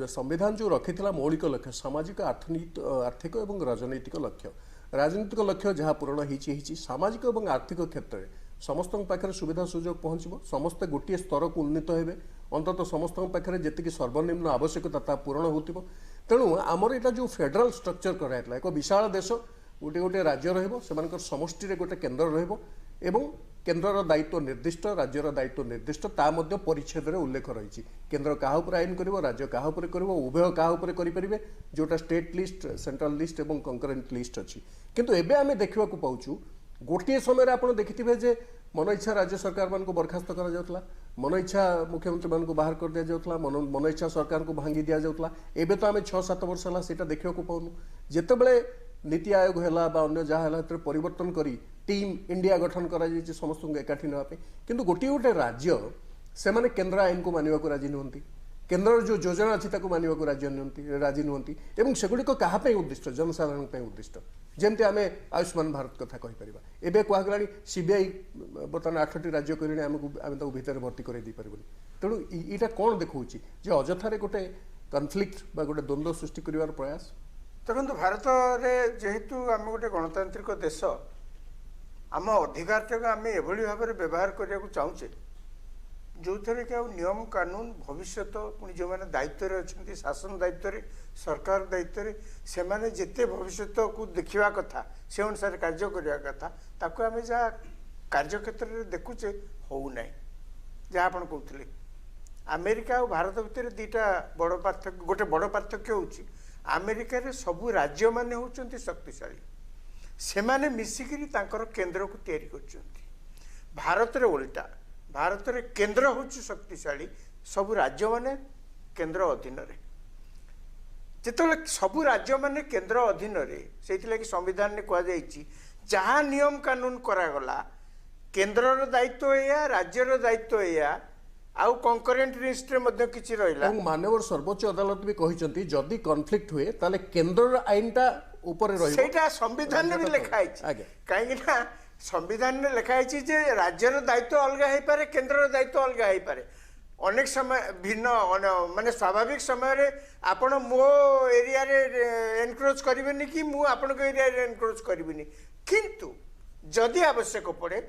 Speaker 1: संविधान जो रखी मौलिक लक्ष्य सामाजिक आर्थिक और राजनैतिक लक्ष्य राजनीतिक लक्ष्य जहाँ पूरण होती सामाजिक और आर्थिक क्षेत्र में समस्त पाखे सुविधा सुजोग पहुँच समस्ते गोटे स्तर को उन्नीत हे अंततः समस्त पाखे जी सर्वनिम्न आवश्यकता ता पूरण हो तेणु आमर यहाँ जो फेडराल स्ट्रक्चर कराइला एक विशाल देश गोटे गोटे राज्य रही समष्टि गोटे केन्द्र रही केन्द्रर दायित्व निर्दिष्ट राज्यर दायित्व निर्दिष्ट ता मध्य परिच्छेद में उल्लेख रही केन्द्र क्या आईन कर राज्य क्या कर उभय क्या करें जोटा स्टेट लिस्ट सेंट्रल लिस्ट और कंकरेंट लिस्ट अच्छी किंतु एबे आमे देखा पाऊँ गोटे समय आप देखिथे जे मन इच्छा राज्य सरकार मान को बरखास्त करा मन इच्छा मुख्यमंत्री मान को बाहर कर दिया जाउतला मन इच्छा सरकार को भांगी दिया जाउतला एबे तो आमे 6-7 वर्ष है सेटा देखा पाऊँ जितेबले नीति आयोग है अन्य जहाँ परिवर्तन करी टीम इंडिया गठन करा समस्त एकाठी नापे किंतु गोटे गोटे राज्य से माने केन्द्र आईन को मानिबा को राजी नुहंती केन्द्र जो योजना अच्छी मानिबा को राजी नुहंती एवं सेगुड़िक क्या उद्दिष्ट जनसाधारण उद्दिष्ट जमती आम आयुष्मान भारत कथा कहीपर एवं कहगला सीबीआई बर्तमान 8टी राज्य करें आम भितर भर्ती कर तेणु यहाँ कौन देखा अजथार गोटे कनफ्लिक्ट गोटे द्वंद्व सृष्टि कर प्रयास
Speaker 4: देखो भारत में जेहेतु आम गोटे गणतांत्रिक देश आम अधिकार आम एभली भाव में व्यवहार करने को चाहूचे जो थे कि नियम कानून भविष्य पुणी जो मैंने दायित्व अच्छा शासन दायित्व सरकार दायित्व से मैंने जिते भविष्य को देखा कथा से अनुसार कार्य करने कथा ताको आम जहाँ कार्यक्षेत्र में देखुचे हो ना जहाँ आप कहते अमेरिका और भारत भितर दुईटा बड़ पार्थक्य गोटे बड़ पार्थक्य हो अमेरिका रे सबू राज्य माने होचंती शक्तिशाली से माने मिसिकिरी तांकर केंद्र को तैयारी करचंती भारत रे उल्टा भारत रे केंद्र होची शक्तिशाली सबू राज्य माने केंद्र अधीन रे जेतले सबू राज्य माने केंद्र अधीन रे सेति लागि संविधान ने कहा जाईची जहाँ नियम कानून करा गला केंद्र रो दायित्व या राज्य रो दायित्व या आउ कंकरेंट लिस्ट रे मध्य किछि रहिला
Speaker 1: मानवर सर्वोच्च अदालत भी कहिसंती जदि कॉन्फ्लिक्ट हुए ताले केंद्र आईनटा ऊपर रहिबो
Speaker 4: सेटा संविधान में भी लिखा है कहीं ना संविधान में लिखा है जे राज्यर दायित्व अलग है पारे केंद्र दायित्व अलग है पारे अनेक समय भिन्न माने स्वाभाविक समय रे आपण मो एरिया रे एनक्रोच करिवेनी कि मु आपण को एरिया रे एनक्रोच करिवेनी किंतु जदि आवश्यक पड़े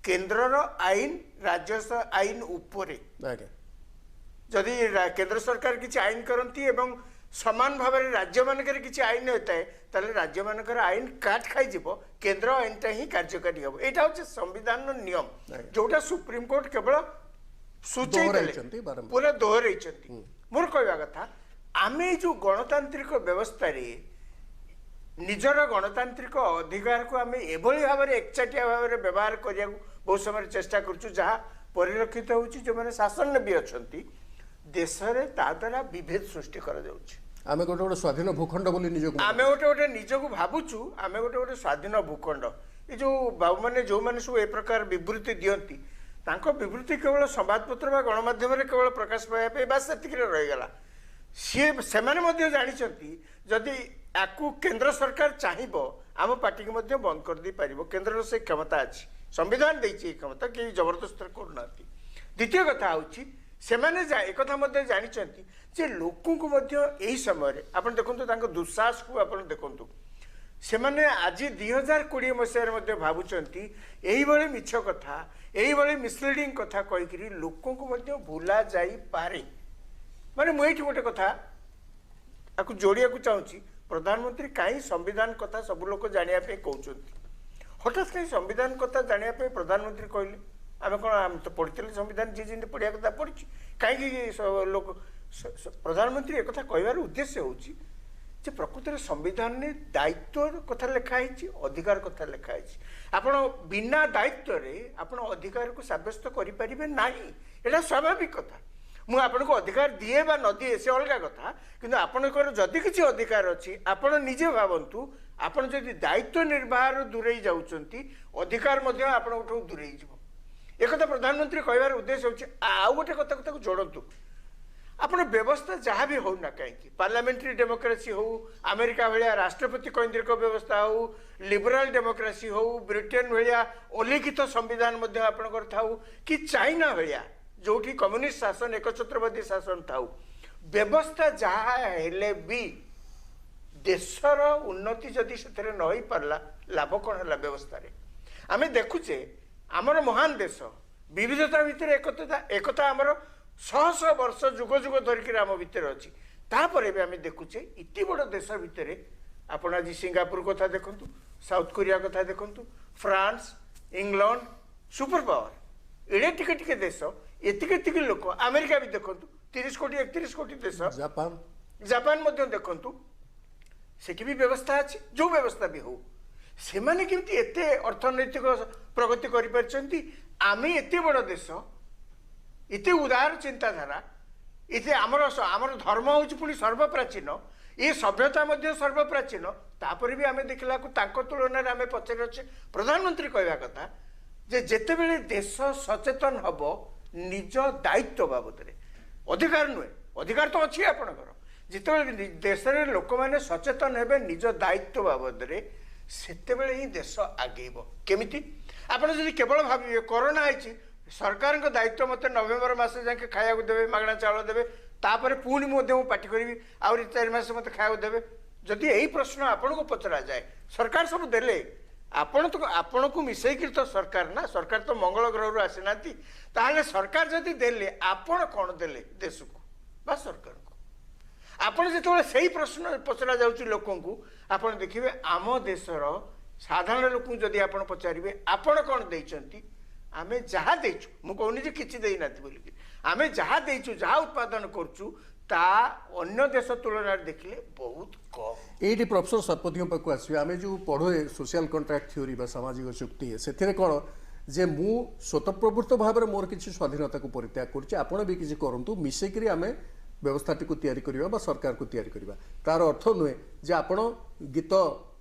Speaker 4: केंद्रर आईन राज्य आईन उपरे जदि केंद्र सरकार किसी आईन करती एवं समान भाव में राज्य मानक किसी आईन होता है ताले राज्य मानक आईन काट खाई केंद्र आईनटा ही कार्यकारी हम यहाँ हूँ संविधान नियम जोटा सुप्रीम कोर्ट केवल सूचई पूरा दोहर मोर कहवा कथा आम जो गणतांत्रिक व्यवस्था निजर गणतांत्रिक अधिकार को आम एभली भाव में एकचाटिया भाव में व्यवहार करने बहुत समय चेष्टा करूँ जहाँ परिलक्षित हो जो मैंने शासन भी अच्छा देश में द्वारा विभेद सृष्टि कर
Speaker 1: आमे गोटे गोटे स्वाधीन भूखंड बोली निजको
Speaker 4: आमे गोटे गोटे निजको भावुचु आमे गोटे गोटे स्वाधीन भूखंड ये जो बाबू मैंने जो मैंने सब ए प्रकार विवृत्ति दियंती तांको विवृत्ति केवल संवादपत्र बा गणमाध्यम केवल प्रकाश पाइबा बास सेतिक रहीगला सी से जानी जदि याकू केंद्र सरकार चाहिए आम पार्टी को बंद कर दे पार केंद्र से क्षमता अच्छी संविधान देती क्षमता कि जबरदस्त करना द्वितीय कथा हूँ से मैंने एक जानी जे लोक यही समय आप देखो दुस्साहस को आप देखु से मैंने आज 2020 मसीह भावुंट यही मिछ कथा यही मिसलिडिंग कथा कहीकि लोक भूला जाई पारे माने मुझे गोटे कथा आपको जोड़िया चाहूँगी प्रधानमंत्री कहीं संविधान कथा सब लोग जाना कहते हठात कहीं संविधान कथा जाना प्रधानमंत्री कहले आम कौन आम तो पढ़ी संविधान जी जी पढ़िया कथा पढ़ी कहीं लोग प्रधानमंत्री एक कहबार उद्देश्य हूँ जे प्रकृत में संविधान ने दायित्व कथा लिखाई अधिकार कथा लिखाई आपण बिना दायित्व रे आपण अधिकार को सब्यस्त करें ना यहाँ स्वाभाविक कथा मुझे आपन को अधिकार दिए बा न दिए से अलग कथा किंतु आपणकर जदि किसी अधिकार अच्छी आपण निजे भावतु आपण जदि दायित्व निर्वाह दूरे जाऊँच अधिकार आपठू दूरे एक प्रधानमंत्री कहबार उद्देश्य होची आउ गोटे कथा जोड़तु आपण व्यवस्था जहाँ भी हो ना कहीं पार्लियामेंट्री डेमोक्रेसी हो अमेरिका भाया राष्ट्रपति केंद्रिक व्यवस्था हो लिबराल डेमोक्रेसी हो ब्रिटेन भाया अलिखित संविधान आपणकर था कि चाइना भाया जो कम्युनिस्ट शासन एकछत्रवादी शासन था व्यवस्था जहाँ हेले भी देशर उन्नति जदि से न हो पारला लाभ कौन है व्यवस्था आम देखुचे आमर महान देश विविधता भितर एकता आमर शह शह वर्ष जुग जुग धरिक आम भितर अच्छी तापर भी आम देखुचे इति बड़ देश भितर आपण आज सिंगापुर कथा देखु साउथ कोरिया कथा देखु फ्रांस इंग्लैंड सुपर पावर एड़े टिके टिके देश एतिक लोक अमेरिका भी देखु 30 कोटी 31 कोटी देश जापान देखु सेठी भी व्यवस्था अच्छी जो व्यवस्था भी हो से माने केमती एते अर्थनैतिक प्रगति करि परछंती आमे एते बड़ देश एते उदार चिंताधारा इथे आमर धर्म हूँ पुणी सर्वप्राचीन ये सभ्यता सर्वप्राचीन तापर भी आम देखला तुलन में पचार अच्छे प्रधानमंत्री कहवा कथा जे जेते बेले देश सचेतन हब निज दायित्व बाबद अधिकार नुहे अधिकार तो अच्छी आपणकर जिते देश लोक मैंने सचेतन हेबे निज दायित्व बाबद सेतेबेले ही देश आगेब केमिति आपण जदि केवल भाविबे कोरोना आइछि सरकार का दायित्व मत नवेम्बर मास जाके खाया देवे मागणा चाउल देवे तापर पुणी पार्टी करी आउरी 4 मास मत खाया देवे जदि यही प्रश्न आपण को पचरा जाए सरकार सब देले आपण को मिसैक तो सरकार ना सरकार तो मंगल ग्रह रु आसी नाती ताहले सरकार जदि देले आपण कोन देले देश को बा सरकार को आपण जेतबेले सही प्रश्न पचरा जाउची लोकन को आपण देखिबे आम देशर साधारण लोक जदि आपण पचारिबे आपण कोन देइचंती आमे जहाँ देचु मु कहूनी जे किछि देई नाथि बोली आमे जहाँ देचु जहाँ उत्पादन करचु ता अन्य देश तुलना देखिले बहुत कम
Speaker 1: एटी प्रोफेसर शतपथी पाक आसवे आमे जो पढ़े सोशल कॉन्ट्रैक्ट थ्योरी बा सामाजिक चुक्ति से कौन जे मु स्वतःप्रवृत्त भाव में मोर किसी स्वाधीनता को परित्याग करछि आपण भी किसी करंतु मिसेकरी आमे व्यवस्थाटी को तैयारी करिबा बा सरकार को तैयारी करिबा तार अर्थ नुहे जे आपण गीत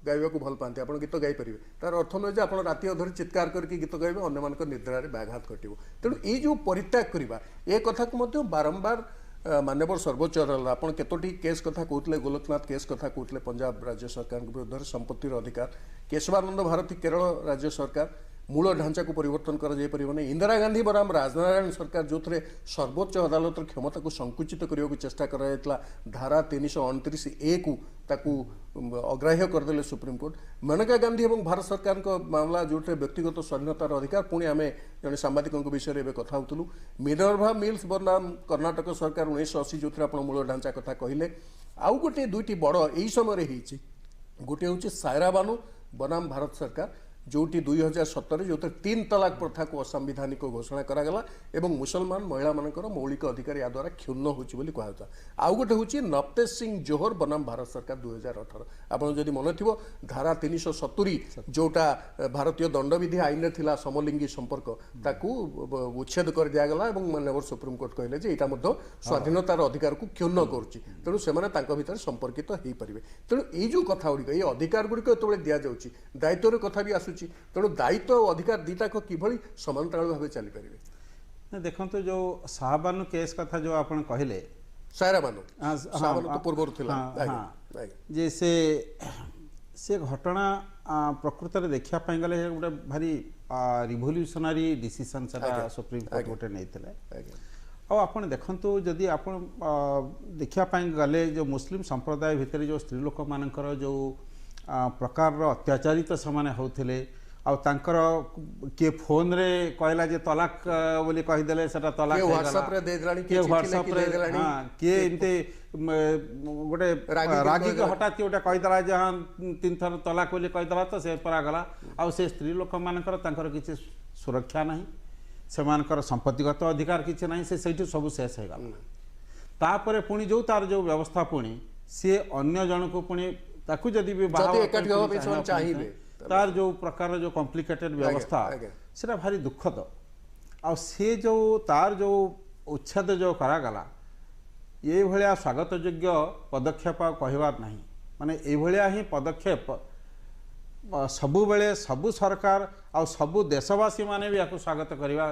Speaker 1: गाइबा को भल पाते आप गीत गाई पारे तार अर्थ नुहे जे आप राति अधर चित्कार करके गीत गाइबे अन्य मान निद्रा व्याघात घटो तेणु ये जो परित्याग करवा ए कथा को बारंबार माननीय सर्वोच्च अदालत आप केतोटी केस कथा कहते गोलकनाथ केस कथा कहते पंजाब राज्य सरकार विरुद्ध संपत्तिर अधिकार केशवानंद भारती केरल राज्य सरकार मूल ढांचा को परिवर्तन कर इंदिरा गांधी बराम राजनारायण सरकार जो थे सर्वोच्च अदालत क्षमता को संकुचित करने को चेष्टा कर धारा 329A को अग्राह्य करदे सुप्रीमकोर्ट मेनका गांधी और भारत सरकार मामला जो व्यक्तिगत स्वाधीनतार अधिकार पुणी आम जन सांबादिकों विषय में कथा होलु मिनर्भा मिल्स बनाम कर्णाटक सरकार 1980 जो आप मूल ढांचा कथा कहले आउ गोटे दुईटी बड़ यही समय गोटे हूँ सायरा बानो बनाम भारत सरकार जोटी 2017 जो 3 तलाक प्रथा को असंवैधानिक घोषणा करागला एवं मुसलमान महिला मानकर मौलिक अधिकार या द्वारा क्षुण्ण होची कहता आउ गोटे हूँ नवतेज सिंह जोहर बनाम भारत सरकार 2018 आपन जदि मन थी धारा 370 जोटा भारतीय दंडविधि आईन में थिला समलिंगी संपर्क ताकू उच्छेद कर दियागला एवं माननीय सुप्रीमकोर्ट कहले जे एटा मध्य स्वाधीनतार अधिकार को क्षुण्ण करुच्ची तेणु से भितर संपर्कित हो पारे तेणु ये जो कथा गुड़िक ये अधिकार गुड़िक जो दि जाऊँगी दायित्वर कथा भी आसूँ तेणु दायित्व और अधिकार दीटा को किभली समांतराल भाव चली पारे
Speaker 2: देखो जो शाहबानू केस कथा जो आप कहले
Speaker 1: सायरा बानो तो पूर्व
Speaker 2: जे से घटना प्रकृत में देखापी गले गोटे भारी रिभोल्यूशनरी डिसीजन सुप्रीम कोर्ट गोटे नहीं आप देखु जदि आप देखापी गले जो मुस्लिम संप्रदाय भितर जो स्त्री लोक मानकर जो प्रकार अत्याचारित से होते ଆଉ ତାଙ୍କର କିଏ ଫୋନରେ କହିଲା ଯେ ତଲାକ ବୋଲି କହିଦେଲେ ସେଟା ତଲାକ
Speaker 1: କିଏ
Speaker 2: ହେଇଗଲା।
Speaker 1: ହ୍ୱାଟ୍ସଆପରେ ଦେଇଦେଲାଣି, କିଏ
Speaker 2: କିଏ
Speaker 1: ଚିଠି ଲେଖି
Speaker 2: ହ୍ୱାଟ୍ସଆପରେ
Speaker 1: ଦେଇଦେଲାଣି,
Speaker 2: କିଏ ଏମିତି ଗୋଟେ ରାଗିକି ହଠାତ୍ କିଏ ଗୋଟେ କହିଦେଲା ଯେ ହଁ 3 ଥର ତଲାକ ବୋଲି କହିଦେଲା ତ ସେ ପରାଗଲା। ଆଉ ସେ ସ୍ତ୍ରୀ ଲୋକମାନଙ୍କର ତାଙ୍କର କିଛି ସୁରକ୍ଷା ନାହିଁ, ସେମାନଙ୍କର ସମ୍ପତ୍ତିଗତ ଅଧିକାର କିଛି ନାହିଁ, ସେ ସେଇଠୁ ସବୁ ଶେଷ ହେଇଗଲା। ତାପରେ ପୁଣି ଯେଉଁ ତାର ଯେଉଁ ବ୍ୟବସ୍ଥା ପୁଣି ସିଏ ଅନ୍ୟ ଜଣକୁ ପୁଣି ତାକୁ ଯଦି ବି ବାହା
Speaker 1: ଯଦି
Speaker 2: ହେବା
Speaker 1: ଏକାଠି
Speaker 2: ପାଇଁ
Speaker 1: ହେବା
Speaker 2: ପୁଣି
Speaker 1: ପାଇଁ ସେମାନେ ଚାହିଁବେ,
Speaker 2: ତାର ଯେଉଁ ପ୍ରକାର ଯେଉଁ କମ୍ପ୍ଲିକେଟେଡ୍ ବ୍ୟବସ୍ଥା
Speaker 1: ଆଜ୍ଞା।
Speaker 2: ସେଟା ଭାରି ଦୁଃଖଦ। ଆଉ ସେ ଯେଉଁ ତାର ଯେଉଁ ଉଚ୍ଛେଦ ଯେଉଁ କରାଗଲା ଏଇଭଳିଆ ସ୍ୱାଗତ ଯୋଗ୍ୟ ପଦକ୍ଷେପ ଆଉ କହିବାର ନାହିଁ। ମାନେ ଏଇଭଳିଆ ହିଁ ପଦକ୍ଷେପ ସବୁବେଳେ ସବୁ ସରକାର ଆଉ ସବୁ ଦେଶବାସୀ ମାନେ ବି ୟାକୁ ସ୍ୱାଗତ କରିବା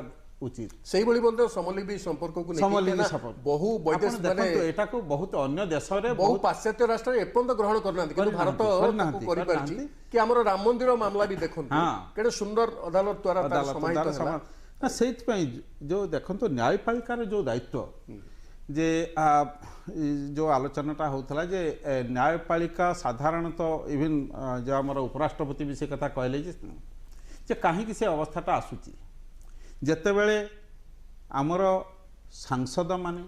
Speaker 2: ଉଚିତ।
Speaker 1: ସେଇଭଳି ମଧ୍ୟ ସମଲିଙ୍ଗୀ ସମ୍ପର୍କକୁ ନେଇକି
Speaker 2: ସମଲିଙ୍ଗୀ
Speaker 1: କାହିଁକିନା
Speaker 2: ସମ୍ପର୍କ।
Speaker 1: ବହୁ
Speaker 2: ଆପଣ
Speaker 1: ବୈଦେଶିକ
Speaker 2: ଦେଖନ୍ତୁ ଏଟାକୁ ବହୁତ ଅନ୍ୟ ଦେଶରେ
Speaker 1: ବହୁ ପାଶ୍ଚାତ୍ୟ ରାଷ୍ଟ୍ରରେ ଏପର୍ଯ୍ୟନ୍ତ ଗ୍ରହଣ କରିନାହାନ୍ତି, କିନ୍ତୁ ଭାରତ ତାକୁ କରିପାରିଛି। କି ଆମର ରାମ ମନ୍ଦିର ମାମଲା ବି ଦେଖନ୍ତୁ କେତେ ସୁନ୍ଦର ଅଦାଲତ ଦ୍ୱାରା ତାର ସମାହିତ ହେଲା।
Speaker 2: ନା ସେଇଥିପାଇଁ ଯେଉଁ ଦେଖନ୍ତୁ ନ୍ୟାୟପାଳିକାର ଯେଉଁ ଦାୟିତ୍ୱ ଯେ ଯେଉଁ ଆଲୋଚନାଟା ହେଉଥିଲା ଯେ ନ୍ୟାୟପାଳିକା ସାଧାରଣତଃ ଇଭିନ୍ ଯେଉଁ ଆମର ଉପରାଷ୍ଟ୍ରପତି ବି ସେ କଥା କହିଲେ ଯେ କାହିଁକି ସେ ଅବସ୍ଥାଟା ଆସୁଛି ଯେତେବେଳେ ଆମର ସାଂସଦମାନେ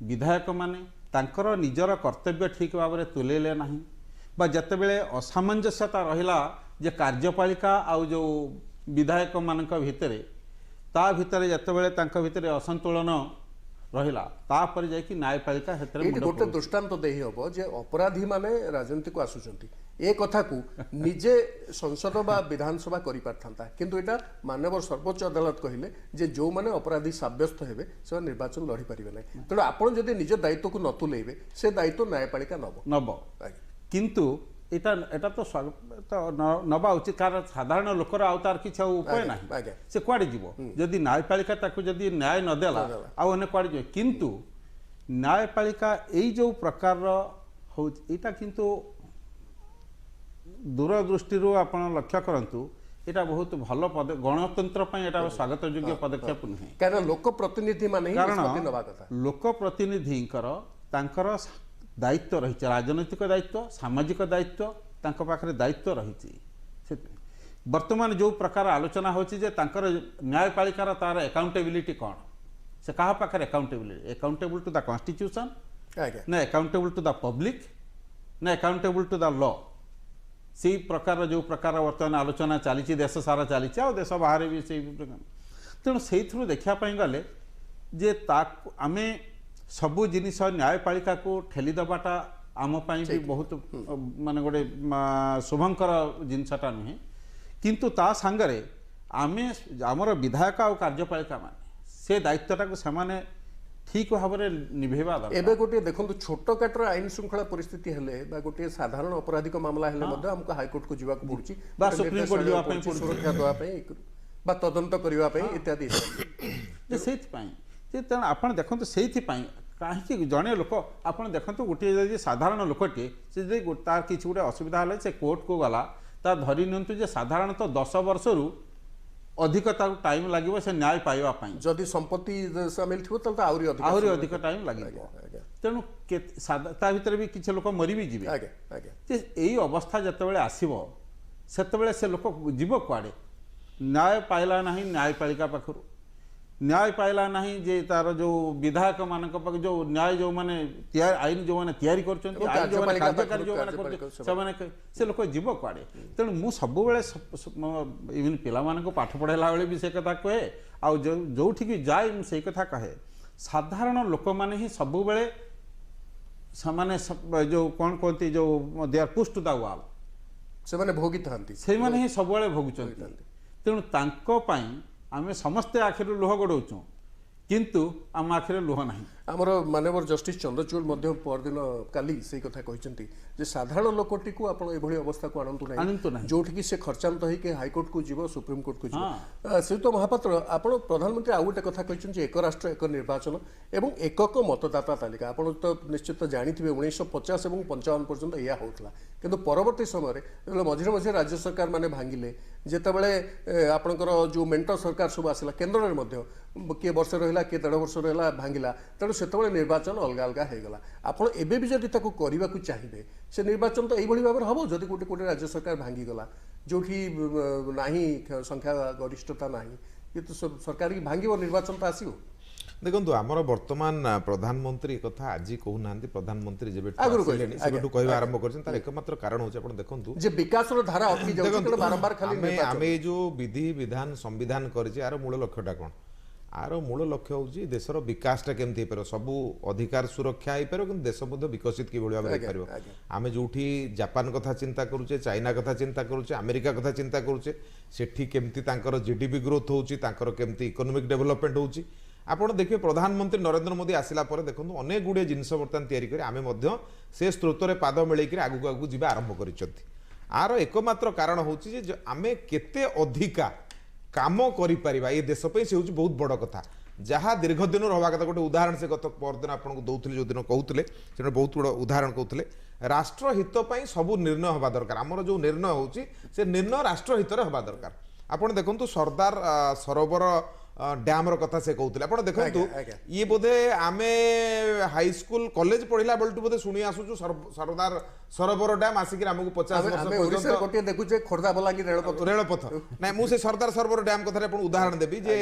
Speaker 2: ବିଧାୟକମାନେ ତାଙ୍କର ନିଜର କର୍ତ୍ତବ୍ୟ ଠିକ୍ ଭାବରେ ତୁଲେଇଲେ ନାହିଁ ବା ଯେତେବେଳେ ଅସାମଞ୍ଜସ୍ୟତା ରହିଲା ଯେ କାର୍ଯ୍ୟପାଳିକା ଆଉ ଯେଉଁ ବିଧାୟକମାନଙ୍କ ଭିତରେ ତା ଭିତରେ ଯେତେବେଳେ ତାଙ୍କ ଭିତରେ ଅସନ୍ତୁଳନ ରହିଲା ତାପରେ ଯାଇକି ନ୍ୟାୟପାଳିକା କ୍ଷେତ୍ରରେ
Speaker 1: ଏଇଠି ଗୋଟେ ଦୃଷ୍ଟାନ୍ତ ଦେଇ ହେବ ଯେ ଅପରାଧୀମାନେ ରାଜନୀତିକୁ ଆସୁଛନ୍ତି ଏ କଥାକୁ ନିଜେ ସଂସଦ ବା ବିଧାନସଭା କରିପାରିଥାନ୍ତା, କିନ୍ତୁ ଏଇଟା ମାନ୍ୟବର ସର୍ବୋଚ୍ଚ ଅଦାଲତ କହିଲେ ଯେ ଯେଉଁମାନେ ଅପରାଧୀ ସାବ୍ୟସ୍ତ ହେବେ ସେମାନେ ନିର୍ବାଚନ ଲଢ଼ିପାରିବେ ନାହିଁ। ତେଣୁ ଆପଣ ଯଦି ନିଜ ଦାୟିତ୍ୱକୁ ନ ତୁଲେଇବେ ସେ ଦାୟିତ୍ୱ ନ୍ୟାୟପାଳିକା ନେବ।
Speaker 2: କିନ୍ତୁ এটা তো নবা উচিত কারণ সাধারণ লোকর আউ তার কিছু উপায় না সে কুয়াড়ে যাব যদি ন্যায়পালিকা তাকে যদি ন্যায় নদেলা আউ অনেক কুয়াড়ে যাব। কিন্তু ন্যায়পালিকা এই যে প্রকার হচ্ছে এটা কিন্তু দূরদৃষ্টির আপনার লক্ষ্য করতু এটা বহুত ভালো গণতন্ত্র এটা স্বাগতযোগ্য পদক্ষেপ নুহে
Speaker 1: কারণ লোকপ্রতিনিধি মানে
Speaker 2: কারণ লোকপ্রতিনিধিঙ্কর তাঙ্কর দায়িত্ব রয়েছে রাজনৈতিক দায়িত্ব সামাজিক দায়িত্ব তাঙ্ক পাখে দায়িত্ব রয়েছে। বর্তমান যে প্রকার আলোচনা হচ্ছে যে তাঙ্কর ন্যায়পালিকার তার একাউন্টেবিলিটি কଣ সে কাহা পাখে একাউন্টেবিলিটি একাউন্টেবল টু দ্য কনস্টিट्यूशन না একাউন্টেবল টু দ্য পব্লিক না একাউন্টেবল টু দ্য ল সেই প্রকার যে প্রকার বর্তমান আলোচনা চালিছে দেশ সারা চালিছে আর দেশ বাহারে বি সেই প্রকার। তেণু সেইথু দেখা গলে যে তাকে আমি सबु जिनिस न्यायपालिका को ठेली दबाटा आम भी बहुत माने गोटे शुभंकर जिनसटा नुहे किंतु ता सांगरे आमे आमर विधायक और कार्यपालिका माने से दायित्वटा को सेमाने ठीक भाव में निभेवा दरकार।
Speaker 1: एबे गोटे देखंतु छोटो काटर आईन श्रृंखला परिस्थिति हेले बा गोटे साधारण आपराधिक मामला हेले मध्ये हमको हाईकोर्ट को जीवा पड़ुची
Speaker 2: बा सुप्रीम कोर्ट जीवा पई
Speaker 1: सुरक्षा देवा पई बा तदंत करिवा पई इत्यादि
Speaker 2: जे सेति पई जे तेणु आपण देखंतु सेति पई कहीं जड़े लोक आप देखते गोटे जब साधारण लोकटे से तार कि गोटे असुविधा है से कोर्ट को गला तार धरी नियंतु जे साधारणतः 10 वर्ष रु अधिक टाइम लगे से न्याय पाइबा
Speaker 1: जदि संपत्ति सामिल थी
Speaker 2: आहरी अधिक टाइम लगे। तेणु ता भीतर भी किसी लोक मरी भी जीवे यही अवस्था जिते आसब से लोक जीव कुआड़े न्याय पाइला ना न्यायपालिका पाखु न्याय पाइला नहीं जे तार जो विधायक मान जो न्याय जो माने आईन जो माने तैयारी कर कार्यकारी जो से लोक जीव कुआड़े। तेणु मु सब इवन पिला को पाठ पढ़ाला बेले भी से कथा कहे आ जो जाए से कथा कहे साधारण लोक मैंने ही सब जो कौन कहती जो they are push to the wall
Speaker 1: से माने भोगी थांती
Speaker 2: से माने ही सब भोगुचंती। तेणु तांको पई आमे समस्ते आखिर लुह गड़ौचु किंतु आम आखिर लुह नहीं।
Speaker 1: आमर मानवर जस्टिस चंद्रचूड़ परदिन काली से कथा कहते जे साधारण लोकटी को आप अवस्था को आनंतु ना जोटि से खर्चांत होकर हाईकोर्ट को जीव सुप्रीम कोर्ट को जीव। श्रीयुत महापात्र आप प्रधानमंत्री आउ गोटे कथा कहते एक राष्ट्र एक निर्वाचन एवं एकक मतदाता तालिका आप तो निश्चित जानते 1950 और 55 पर्यंत या होता किंतु परवर्ती समय मझे मझे राज्य सरकार माने भांगिले जितेबाला आपणकर जो मेंट सरकार सब आसला केन्द्र में किए वर्ष रहा किए 1.5 वर्ष रहा भांगिला तेणु तेणु से निर्वाचन अलग अलग होगला आप एवं भी जब करने को चाहिए से निर्वाचन तो यही भाव में हम जब गोटे गोटे राज्य सरकार भांगीगला जो ना संख्या गरिष्ठता ना ये तो सरकार की भांग निर्वाचन तो आसो
Speaker 3: देखो आमर बर्तमान प्रधानमंत्री कथा आज कहूना प्रधानमंत्री जब कह आरंभ कर एकमात्र कारण हूँ देखो
Speaker 1: विकास धारा अटकी जाऊँ बारंबार खाली
Speaker 3: आम जो विधि विधान संविधान कर मूल लक्ष्यटा कौन आर मूल लक्ष्य हूँ देशर विकासटा केमती हो सबू अधिकार सुरक्षा हो पार कि देश विकसित कि भाव में आम जो जापान कथा चिंता करुचे चाइना कथा चिंता करुचे अमेरिका कथा चिंता करुचे सेठी केमती जीडीपी ग्रोथ होची केमती इकोनॉमिक डेवलपमेंट होची आपण देखिए प्रधानमंत्री नरेंद्र मोदी आसिला पर देखो अनेक गुड़े जिनस बर्तमान तैयारी आम से स्रोत में पाद मिलकर आगू आगू जी आरंभ कर आर एकमात्र कारण हूँ आम केते अधिका काम करिपरिबा ये देश पे से होची बहुत बड़ कथा जहाँ दीर्घ दिन रहा कथा गोटे उदाहरण से गत परदिन आपको दौले जो दिन कहते से बहुत बड़ उदाहरण कहते राष्ट्रहित सबू निर्णय हवा दरकार आमर जो निर्णय होची से निर्णय राष्ट्रहित हवा दरकार आपड़ देखु सरदार सरोवर डैम कथा से कहते आप देखो ये बोधे आम हाईस्कूल कॉलेज पढ़ला बेलू बोधे शुणी आसुचु सरदार सरोवर डैम आसिक आमको 50 वर्ष
Speaker 1: देखुचे खोर्धा बलांगीर
Speaker 3: रेलपथ ना मुझे सरदार सरोवर डैम कथा उदाहरण देवी जे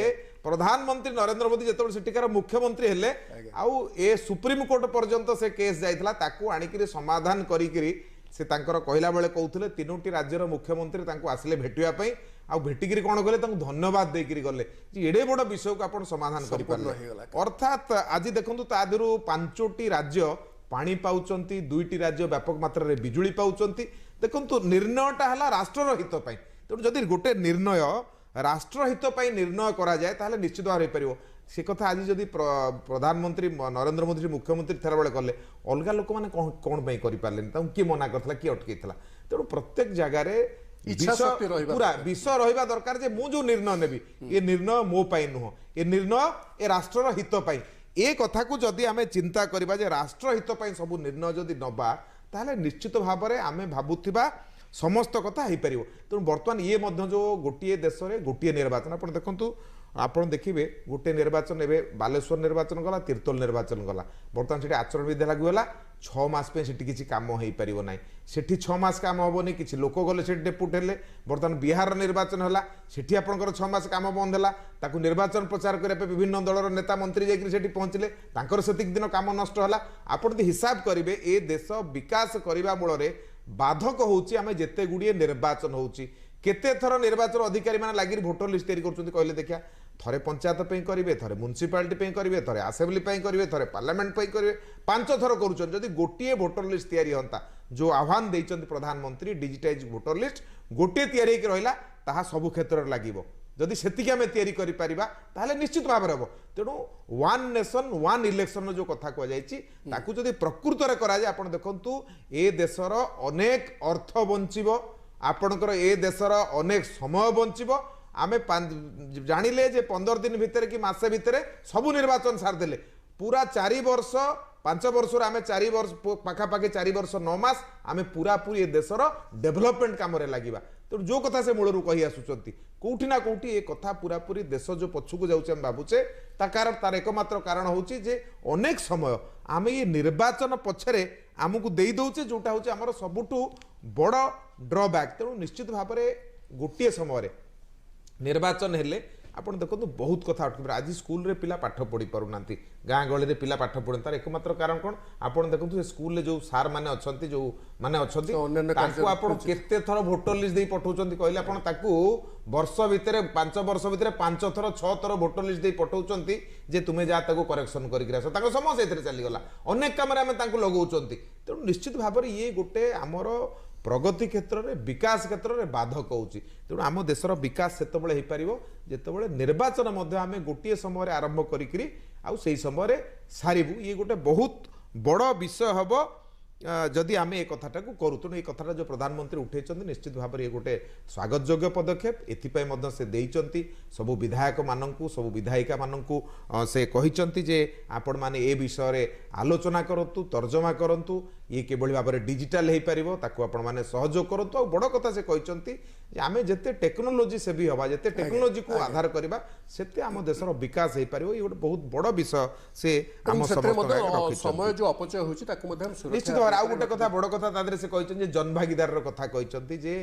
Speaker 3: प्रधानमंत्री नरेंद्र मोदी जो सेठिकार मुख्यमंत्री हेले आउ ए सुप्रीम कोर्ट पर्यंत से केस जाइथिला ताकू आनिकिरी समाधान करिकिरी से तांकर कहला बेले कहउथिले तीनोटी राज्यर मुख्यमंत्री तांको आसिले भेटिया पई आ भेटिकिरी कोन गले तांको धन्यवाद देकिरी गले जे एडे बड़ विषय को आपण समाधान करि पारले अर्थात आज देखंतु तादिरु 5टी राज्य पानी पाउचंती 2टी राज्य व्यापक मात्रा रे बिजुली पाउचंती देखंतु निर्णयटा हला राष्ट्रर हित पई तेणु जदि गोटे निर्णय राष्ट्रहित पई निर्णय करा जाए ताहले निश्चित भाव रे परिबो से कथा आज जदि प्रधानमंत्री नरेंद्र मोदी मुख्यमंत्री थेरा बेले कले अलग लोक मैंने कौन करें किए मना करता किए अटकईला तेणु प्रत्येक जगार पूरा विषय रहा दरकार जे मु जो निर्णय नेबी ये निर्णय मो पाई नुह ये निर्णय ए राष्ट्रर हित पाई ए कथा को जदि आमे चिंता करबा जे राष्ट्रहित पाई सब निर्णय जदि नबा ताहले निश्चित भाव में आमे भाबुथिबा समस्त कथा हो पार तेणु बर्तमान ये जो गोटे देश में गोटे निर्वाचन आप देखु आप देखिए गोटे निर्वाचन एवं बालेश्वर निर्वाचन गला तीर्तोल निर्वाचन गला बर्तमान से आचरण विधि लागू है 6 मास पे किसी काम हो पार ना से 6 मास काम हेनी किसी लोक गले से डेपुट हेले बर्तमान बिहार निर्वाचन है सेठी आपंकर 6 मास काम बंद है निर्वाचन प्रचार करने विभिन्न दलर नेता मंत्री जाकि पहुँचले से दिन काम नष्ट है आप हिसाब करेंगे ए देश विकास करने बल बाधक होची आमे जेते गुड़िए निर्वाचन होची केते थर निर्वाचन अधिकारी माने लागिर वोटर लिस्ट तैयारी करछुंती कहले देखिया थरे पंचायत पे करिवे थरे म्युनिसिपालिटी पे करिवे थरे असेंबली पे करिवे थरे पार्लियामेंट पे करिवे 5 थर करूछन जदि गोटिए वोटर लिस्ट तैयारी हंता जो आह्वान देइछन्ती प्रधानमंत्री डिजिटाइज वोटर लिस्ट गोटे तैयारी के रहिला ताहा सब क्षेत्र रे लागिवो जदि सेतिके आमे तैयारी करि परिबा ताहले निश्चित भाव रे हबो तेणु वन नेशन वन इलेक्शन जो कथा कह जाइछि ताकू जदि प्रकृत रे करा जाय आपण देखंतु ए देशर अनेक अर्थ बंचिबो आपणकर ए देशर अनेक समय बंचिबो आमे जानिले जे 15 दिन भितर कि मासे भितर सबु निर्वाचन सार देले पूरा 4 वर्ष 5 वर्ष आमे 4 वर्ष पाखापाखि 4 वर्ष 9 मास आमे पूरा पूरी देशर डेवलपमेंट काम रे लागिबा तो जो कथा से मूलरू कही आसुचंती कोठी ना कोठी ए कथा पूरा पूरी देश जो पछुक जाउचे हम भाबुचे तार एकमात्र कारण होची जे अनेक समय आमे ये निर्वाचन पछरे आमको देई दउचे जोटा होचे हमर सबुटू बड़ ड्रॉबैक तेणु निश्चित भाव में गोटे समय निर्वाचन हेले आप देखो बहुत कथा अटक आज स्कूल रे पिला पाठ पढ़ी पारना गाँ गली रे पिला पाठ पढ़े तार एकमात्र कारण कौन आप देखो स्कूल रे जो सार माने अच्छी जो माने अच्छी केते थर वोटर लिस्ट दे पठाउछन्ती कहले आपण ताकू वर्ष भितर 5 वर्ष भितर 5 थर 6 थर वोटर लिस्ट दे पठाउछन्ती जे तुमे जा ताकू करेक्शन करिक आस ताको समय सेथरे चली गला अनेक काम रे हम ताकू लगाउछन्ती तेणु निश्चित भाव में ये गोटे आमर प्रगति क्षेत्र में विकास क्षेत्र में बाधक होची तेणु आम देशर विकास सेतबेले हो पार जितेबाला निर्वाचन आम गोटे समय आरंभ करी से समय सारू ये गोटे बहुत बड़ विषय हम जदि आम ए कथाटा को करूँ तेणु ये कथाटा जो प्रधानमंत्री उठे निश्चित भाव में ये गोटे स्वागत योग्य पदक्षेप एपाई से देइचंती सबु विधायक मानू सबु विधायिका मानू से कहते जे आपण मैंने ए विषय आलोचना करूँ तर्जमा करूँ ये किभଳି भाବରେ डिजिटल हो पार ताकू आपण माने सहयोग करतु आ बड़ कथा से कहते जे आमे जेते टेक्नोलोजी से भी हवा जेते टेक्नोलोजी को आधार करबा सेते आम देशर विकास हो पार ये गोटे बहुत बड़ विषय से आम समस्त
Speaker 1: समय जो अपचय होची ताकू मध्ये हम सुरक्षा
Speaker 3: निश्चित भाव आउ गोटे कथा बड़ कथा तादरे से कहते जनभागीदार कथा कहते जे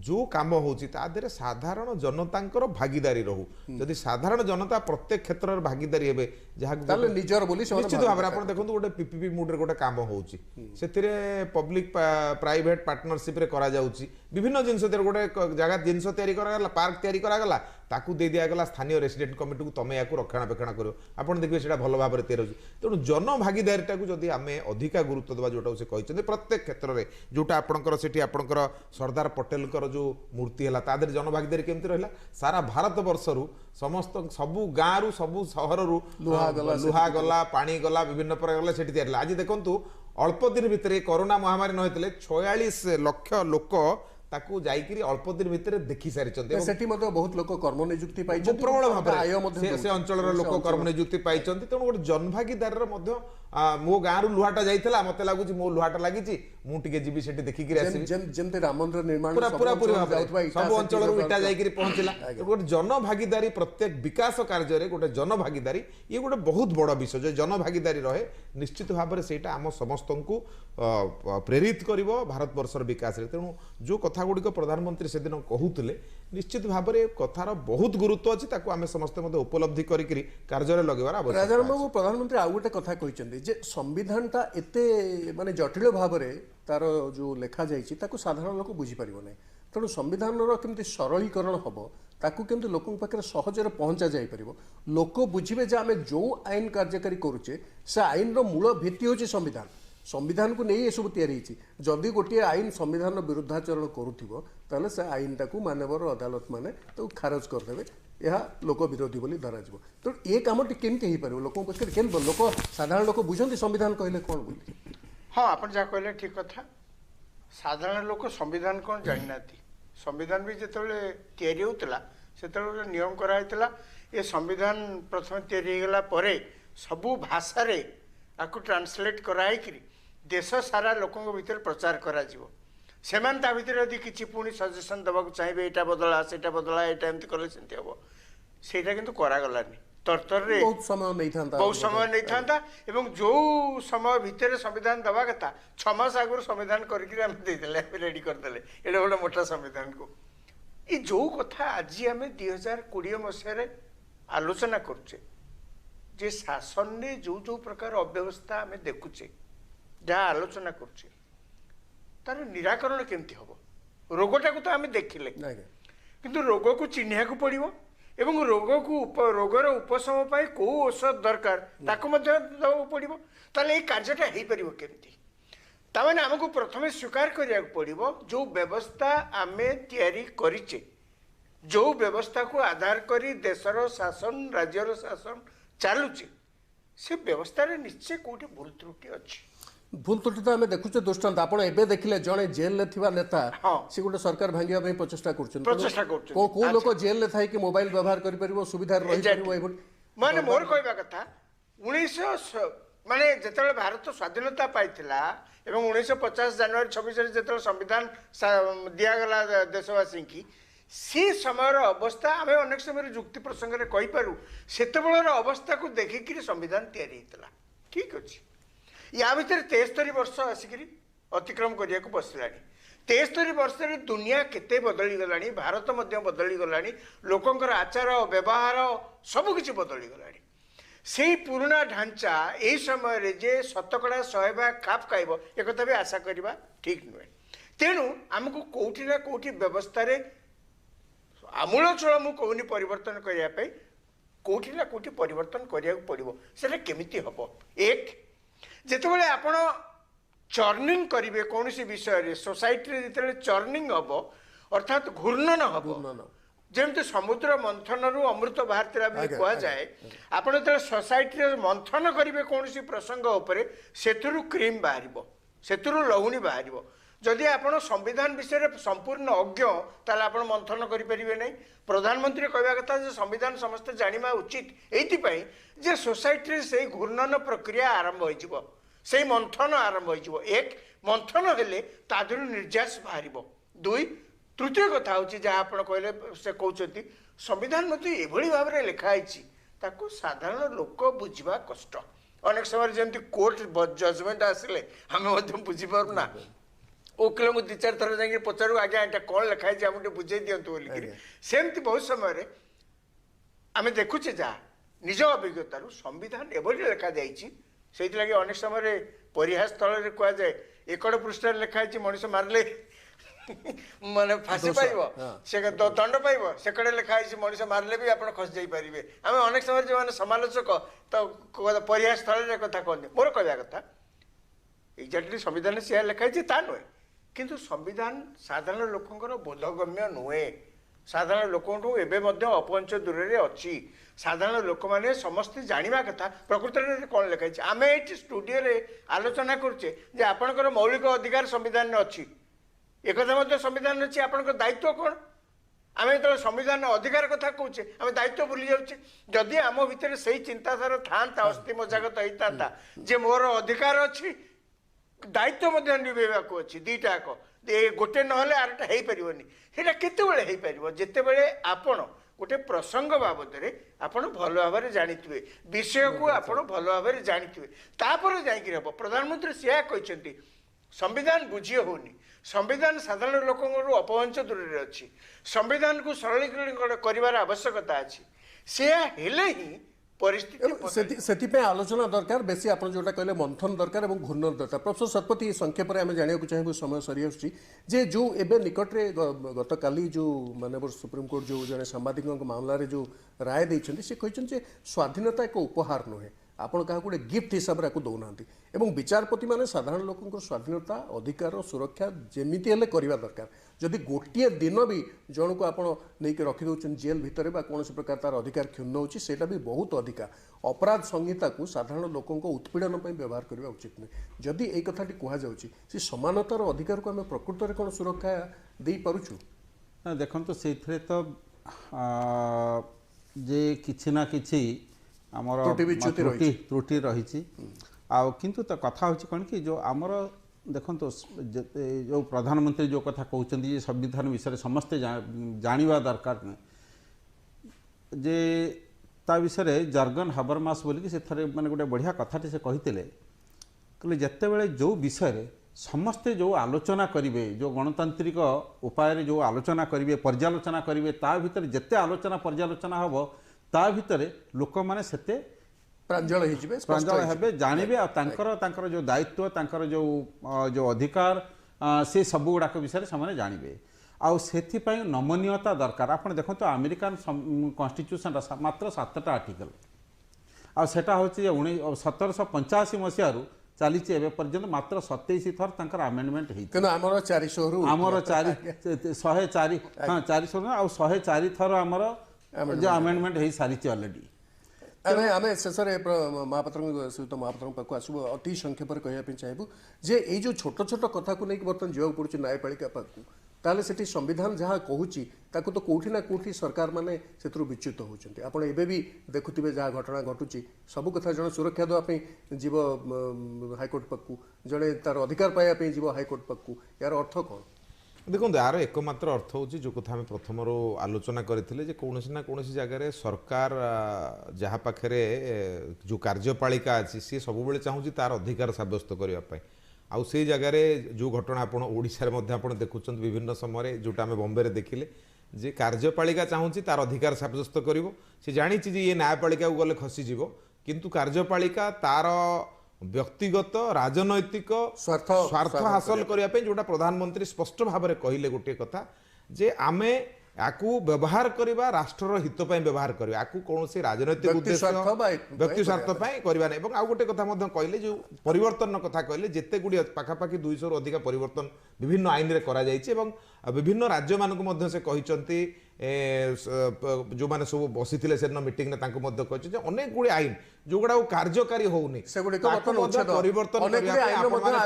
Speaker 3: जो काम होची तादरे साधारण जनतांकर भागीदारी रहू जदि साधारण जनता प्रत्येक क्षेत्र भागीदारी हेबे जहा
Speaker 1: ताले निजर बोली
Speaker 3: निश्चित भाव आपण देखंतु गोटे पीपीपी मोड रे गोटे काम होची सेतिरे पब्लिक प्राइवेट पार्टनरशिप रे करा जाउची विभिन्न जिंस गोटे जगह जिनस तैयारी करा गला पार्क तैयारी करा गला ताकू दे दिया गला स्थानीय रेसिडेंट कमिटी को तमे याकू रक्षणाबेक्षण करो आपण देखिबे सेटा भलो भाबरे तैयार होची तेणु जन भागीदारीटा को जदि आमे अधिका गुरुत्व देबा जोटा से कहते प्रत्येक क्षेत्र में जोटा आपणकर सेठी आपणकर सरदार पटेल जो मूर्ति है तादर जन भागीदारी केमती रहा सारा भारत वर्षरु समस्त सबू गाँ रु सबू सहर रु लुहा गला पानी गला विभिन्न प्रकार गला सेठी तैयार आज देखंतु अल्प दिन भितर कोरोना महामारी न होइतले 46 लाख लोक ताकू जाइकरी अल्प दिन भितर देखि सारिचंते
Speaker 1: सेठी मध्ये बहुत लोक कर्म नियुक्ति पाइछन
Speaker 3: प्रबल भाव
Speaker 1: आय मध्ये
Speaker 3: से अंचल लोक कर्म नियुक्ति पाइछंती तेणु गोटे जनभागीदार मध्ये मो गाँ रु लुहाटा जाइतला मते लागुची मो लुहाटा लागिची मु टिके जीबी सेठी देखिकरी आसीबी
Speaker 1: जेमते राम मंदिर निर्माण
Speaker 3: पूरा सब अंचल रु इटा जाइकरी पहुंचला गोटे जनभागीदारी प्रत्येक विकास कार्य रे गोटे जनभागीदारी ये गोटे बहुत बड़ विषय जो जनभागीदारी रहे निश्चित भाव में सेटा आम समस्त को प्रेरित करिवो भारत वर्षर विकास रे तेणु जो कथा गुड़िक प्रधानमंत्री से दिन कहूले निश्चित भाव में कथार बहुत गुरुत्व अच्छी ताकू आम समस्त उपलब्धि करी कार्य लगेबार आवश्यकता
Speaker 1: राजाराम बाबू प्रधानमंत्री आउ गोटे कथा कहते जे संविधानटा एते माने जटिल भाव में तार जो लेखा जाइछि ताकू साधारण लोक बुझी परिबो नै तेणु संविधान केमती सरलीकरण हम ताकू केमती लोक पाखे सहजरे पहुंचा जाई परिबो लोक बुझिबे जे आमे जो आईन कार्यकारी करूचे से आईन रो मूल भित्ति होछि संविधान संविधान को नहीं ये सब तैयारी जदि गोटे आईन संविधान विरुद्धाचरण करुथिबो ताले से आईनटा को मानवर अदालत माने तो खारज करदेवे यह लोक विरोधी बोली धराଯିବ तो ये कामटी केमती हो पार लोक पाखे लोक साधारण लोक बुझंती संविधान कहले कौन बोली
Speaker 4: हाँ आप जहाँ कहले ठीक कथा साधारण लोक संविधान कौन जानी ना संविधान भी जिते तैयारी होता से नियम कराइला ये संविधान प्रथम तैयारी होगला सबू भाषा रे आपको ट्रांसलेट कराई देश सारा लोकों भीतर प्रचार करा जीवो सेमान ता भीतर यदि किछि पुणी सजेशन दबाक चाहिए एटा बदला सेटा बदला एटा एमती कले सेमती हबो सेटा किंतु करा गलानी तरतर रे
Speaker 1: बहुत समय नहीं था
Speaker 4: एवं जो समय भीतर संविधान दबा कथा 6 मास आगु संविधान करके हम दे देले रेडी कर देले एडा बड़ा मोटा संविधान को ये जो कथा आज आम 2020 मसीह आलोचना करछे जे शासन ने जो जो प्रकार अव्यवस्था आम देखुचे जहाँ आलोचना करछे तार निराकरण केमती हम रोगटा को तो आम देखिले किंतु रोग को चिन्हिया को पड़िबो एवं रोग को रोगर उपशम पाई को औषध दरकार ताको मध्य दबाक पड़िबो ताले ये कार्यटा हेई परिबो केमती तामाने हमको प्रथमे स्वीकार करिया पड़िबो जो व्यवस्था आमे तैयारी करिचे जो व्यवस्था को आधार करी देशर शासन राज्यर शासन चलुचे से व्यवस्था रे निश्चय कोठी भूल त्रुटि अछि
Speaker 1: भूल त्रुटि तो आम देखुचे दृष्टांत आप एबे देखिले जड़े जेल में थिबा नेता से गोटे सरकार भांगिया ପାଇଁ प्रचेष्टा करछन को लोक जेल में थाई कि मोबाइल व्यवहार करि परिबो सुविधा रहि परिबो एबो
Speaker 4: माने मोर कहबा कथा 1900 माने जेतले भारत स्वाधीनता पाइथिला एवं 1950 जनवरी 26 रे जेतले संविधान दिया गला देशवासी की से समय अवस्था आम अनेक समय जुक्ति प्रसंग में कहीपरू सेतबेलर अवस्था को देखिक संविधान तैयारी होता ठीक अच्छे या भितर 73 वर्ष आसिक अतिक्रम करने को बसला 73 वर्ष दुनिया केते बदली गला भारत मध्य बदली गला लोकंर आचार व्यवहार सबकि बदली गला से पुराना ढांचा यही समय जे शतकड़ा 100 भाग खाप खाइब एक भी आशा करवा ठीक नुहे तेणु आमको कौटी ना कौटी व्यवस्था आमूलचूल मुझे कहूनी परिवर्तन करने कौटी ना कौटी परिवर्तन करा पड़ो से केमिति हम एक जितेबाला आपण चर्निंग करेंगे कौन सी विषय सोसाइटी जिते चर्निंग हम अर्थात घूर्णन हम जमी समुद्र मंथन रु अमृत बाहर कह जाए आपड़ जो सोसाइटी मंथन करेंगे कौन सी प्रसंग उपर से क्रीम बाहर से लहुणी बाहर जदि आप संविधान विषय संपूर्ण अज्ञ ताल आप मंथन करेंगे नहीं प्रधानमंत्री कहवा कथा संविधान समस्त जाना उचित ये सोसाइटी से घूर्णन प्रक्रिया आरंभ हो मंथन आरंभ हो एक मंथन हेले तादर निर्यास बाहर दुई तृतीय कथा हूँ जहाँ आप कहले से कहते संविधान मत एभली भाव में लिखाई ताको साधारण लोक बुझा कष्ट अनेक समय जमी कोर्ट जजमेंट आसिले आम बुझीपारूना वकिल को 2-4 थर जाकि पचारू आज्ञा यहाँ कौन लिखाई आम बुझे दिंतु बोलिक सेमती बहुत समय आम देखुचे जहाँ निज अभिज्ञतार संविधान एभली लिखा से लगे अनेक समय परिहास स्थल कहुए एकड़ पृष्ठ लिखाई मनीष मारे माने फांसी पाइब से दंड पाइब सेकड़े लिखाई मनीष मारे भी आप खसी जाइपारे आम अनेक समय जो समालोचक तो परिहास स्थल कथा कहते मोर कहवा कथा एक्जाक्टली संविधान से लिखाई ता नुहे किंतु संविधान साधारण लोकंर बोधगम्य नुहे साधारण लोकठू एवं अपहंच दूर में अच्छी साधारण लोक मैंने समस्ते जाना कथा प्रकृत में कौन लिखाई आम ये स्टूडियो आलोचना करुचे आपणकर मौलिक अधिकार संविधान अच्छी एक संविधान अच्छी आपंकर दायित्व कौन आम जो संविधान अधिकार कथा कहे आम दायित्व भूली जाऊे जदि आम भितर से चिंताधारा था अस्थि मजागत होता जे मोर अधिकार अच्छी दायित्व निभेवा अच्छी दीटाक गोटे नहले आरटा हो पारनि सेटा केत जिते आपण गोटे प्रसंग बाबद आपड़ भल भाव जानी विषय को आपड़ भल भाव जानी तापर जाकि हम प्रधानमंत्री से कहते संविधान बुझी होनी संविधान साधारण लोक अपहंच दूर में अच्छी संविधान को सरलीकरण कर आवश्यकता अच्छी से हेले ही परिस्थिति
Speaker 1: से आलोचना दरकार बेसी आप जोटा कहले मंथन दरकार और घूर्णन दरकार प्रोफेसर शतपथी संक्षेप में आम जाना चाहिए समय सरी जे जो एवं निकट में गत काली जो माननीय सुप्रीमकोर्ट जो जड़े सांबादिक मामला जो राय देते से कहते स्वाधीनता एक उपहार नुहे आपण क्या गोटे गिफ्ट हिसाब से दौना एवं विचारपति मैंने साधारण लोक स्वाधीनता अधिकार सुरक्षा जमीती हेल्ले करवा दरकार जदि गोटे दिन भी जन को आप रखिदे जेल भितर कौन प्रकार तार अधिकार क्षुण्ण होता भी बहुत अधिका अपराध संहिता को साधारण लोक उत्पीड़न व्यवहार करने उचित नुहे जदि यही कथाटी कहुच्छी समानतार अधिकार को आम प्रकृत में कौन सुरक्षा दे पारुछु
Speaker 2: देखो से तो जे किछि ना किछि आमर त्रुटि रही किंतु तो कथा होची कौन कि जो आमर देखो जो प्रधानमंत्री जो कथा कहते संविधान विषय समस्ते जानिबा दरकार जे ता विषय जर्गन हाबरमास बोलिकी से थरे माने गोटे बढ़िया कथाटी से कहते कहले जिते बड़े जो विषय समस्ते जो आलोचना करेंगे जो गणतांत्रिक उपाय जो आलोचना करेंगे पर्यालोचना करेंगे ता भीतर जिते आलोचना पर्यालोचना हम ता भीतर लोक मैंने सेते
Speaker 1: प्रांजल
Speaker 2: हे जानवे और जो दायित्व तांकर जो अधिकार से सब गुड़ाक विषय से जानवे आउ से नमनीयता दरकार आप देखो तो अमेरिकन कन्स्टिट्यूशन मात्र 7टा आर्टिकल आटा हूँ 1785 मसीह चली पर्यंत मात्र 27 थर तांकर आमेंडमेंट
Speaker 1: आमर 400
Speaker 2: आमर 404 हाँ 400 आ 104 थर आमर जो आमेंडमेंट हो सारी अलरेडी
Speaker 1: आम शेष महापात्र सहित महापात्र पाक आसू अति संक्षेप कहवाई चाहबू जे ये जो छोट छोट कथा को लेकिन बर्तमान जावाक पड़ुछि न्यायपालिका पाक ताले सेठी संविधान जहाँ कहूँ ताकू तो कौटी ना कौटी सरकार माने से विच्युत होती आप भी देखुवे जहाँ घटना घटुची सब कथा जन सुरक्षा देवाई जीव हाइकोर्ट पाक जड़े तार अधिकार पाइबा जीव हाइकोर्ट पाक यार अर्थ कौन
Speaker 3: देखो यार एकमात्र अर्थ हूँ जो कथा आम प्रथम आलोचना करते कौन ना कौन जगह सरकार जहाँ पाखे जो कार्यपालिका अच्छी सी सब चाहूँ तार अधिकार सब्यस्त करने आउ से जगार जो घटना आप देखुं विभिन्न समय जोटा आम बॉम्बे देखिले जे कार्यपालिका चाहूँ तार अधिकार सब्यस्त कर जानी ये न्यायपालिका गले खसीज किंतु कार्यपालिका तार व्यक्तिगत राजनैतिक स्वार्थ हासिल करने जोटा प्रधानमंत्री स्पष्ट भाव में कहले गोटे कथा जे आमे याकू व्यवहार करवा राष्ट्र हित व्यवहार करवा याकू कौन से राजनैतिक उद्देश्य व्यक्ति स्वार्थ करवा नहीं आउ गोटे कथा कहले जो परिवर्तन कथा कहले जिते गुड़ी पाखापाखि 200 रु अधिक परिवर्तन विभिन्न आईन रे करा जायछि एवं विभिन्न राज्य मानक मध्य से कहिसंती जो माने सब बसी से मीटिंग ने तांको मध्य कहिसंती अनेक गुडी आईन जो गुडा कार्यकारी होउनी
Speaker 1: से गुडी
Speaker 3: परिवर्तन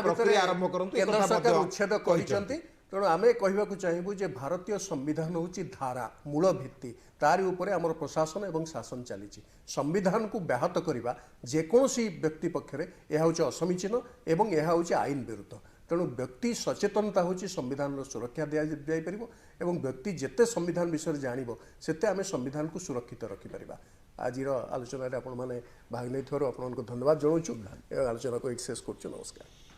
Speaker 3: प्रक्रिया आरंभ करंतु एक कथा
Speaker 1: उच्छेद कहिसंती तेणु आम कहवाक चाहबू जे भारतीय संविधान हूँ धारा मूल भित्ति तारी उपरे आमर प्रशासन एवं शासन चली संविधान को व्याहत करवा जेकोसी व्यक्ति पक्षरे यह हूँ असमीचीन एवं यह हूँ आईन विरुद्ध तेणु व्यक्ति सचेतनता होची संविधान सुरक्षा दिया जाई परिबो एवं व्यक्ति जेते संविधान विषय जानिबो सेते आमे संविधान को सुरक्षित रखि परिबा। आज आलोचना आपण माने भाग नै थरो आपण को धन्यवाद जणाउछु। आलोचना को एक्सेस करछु। नमस्कार।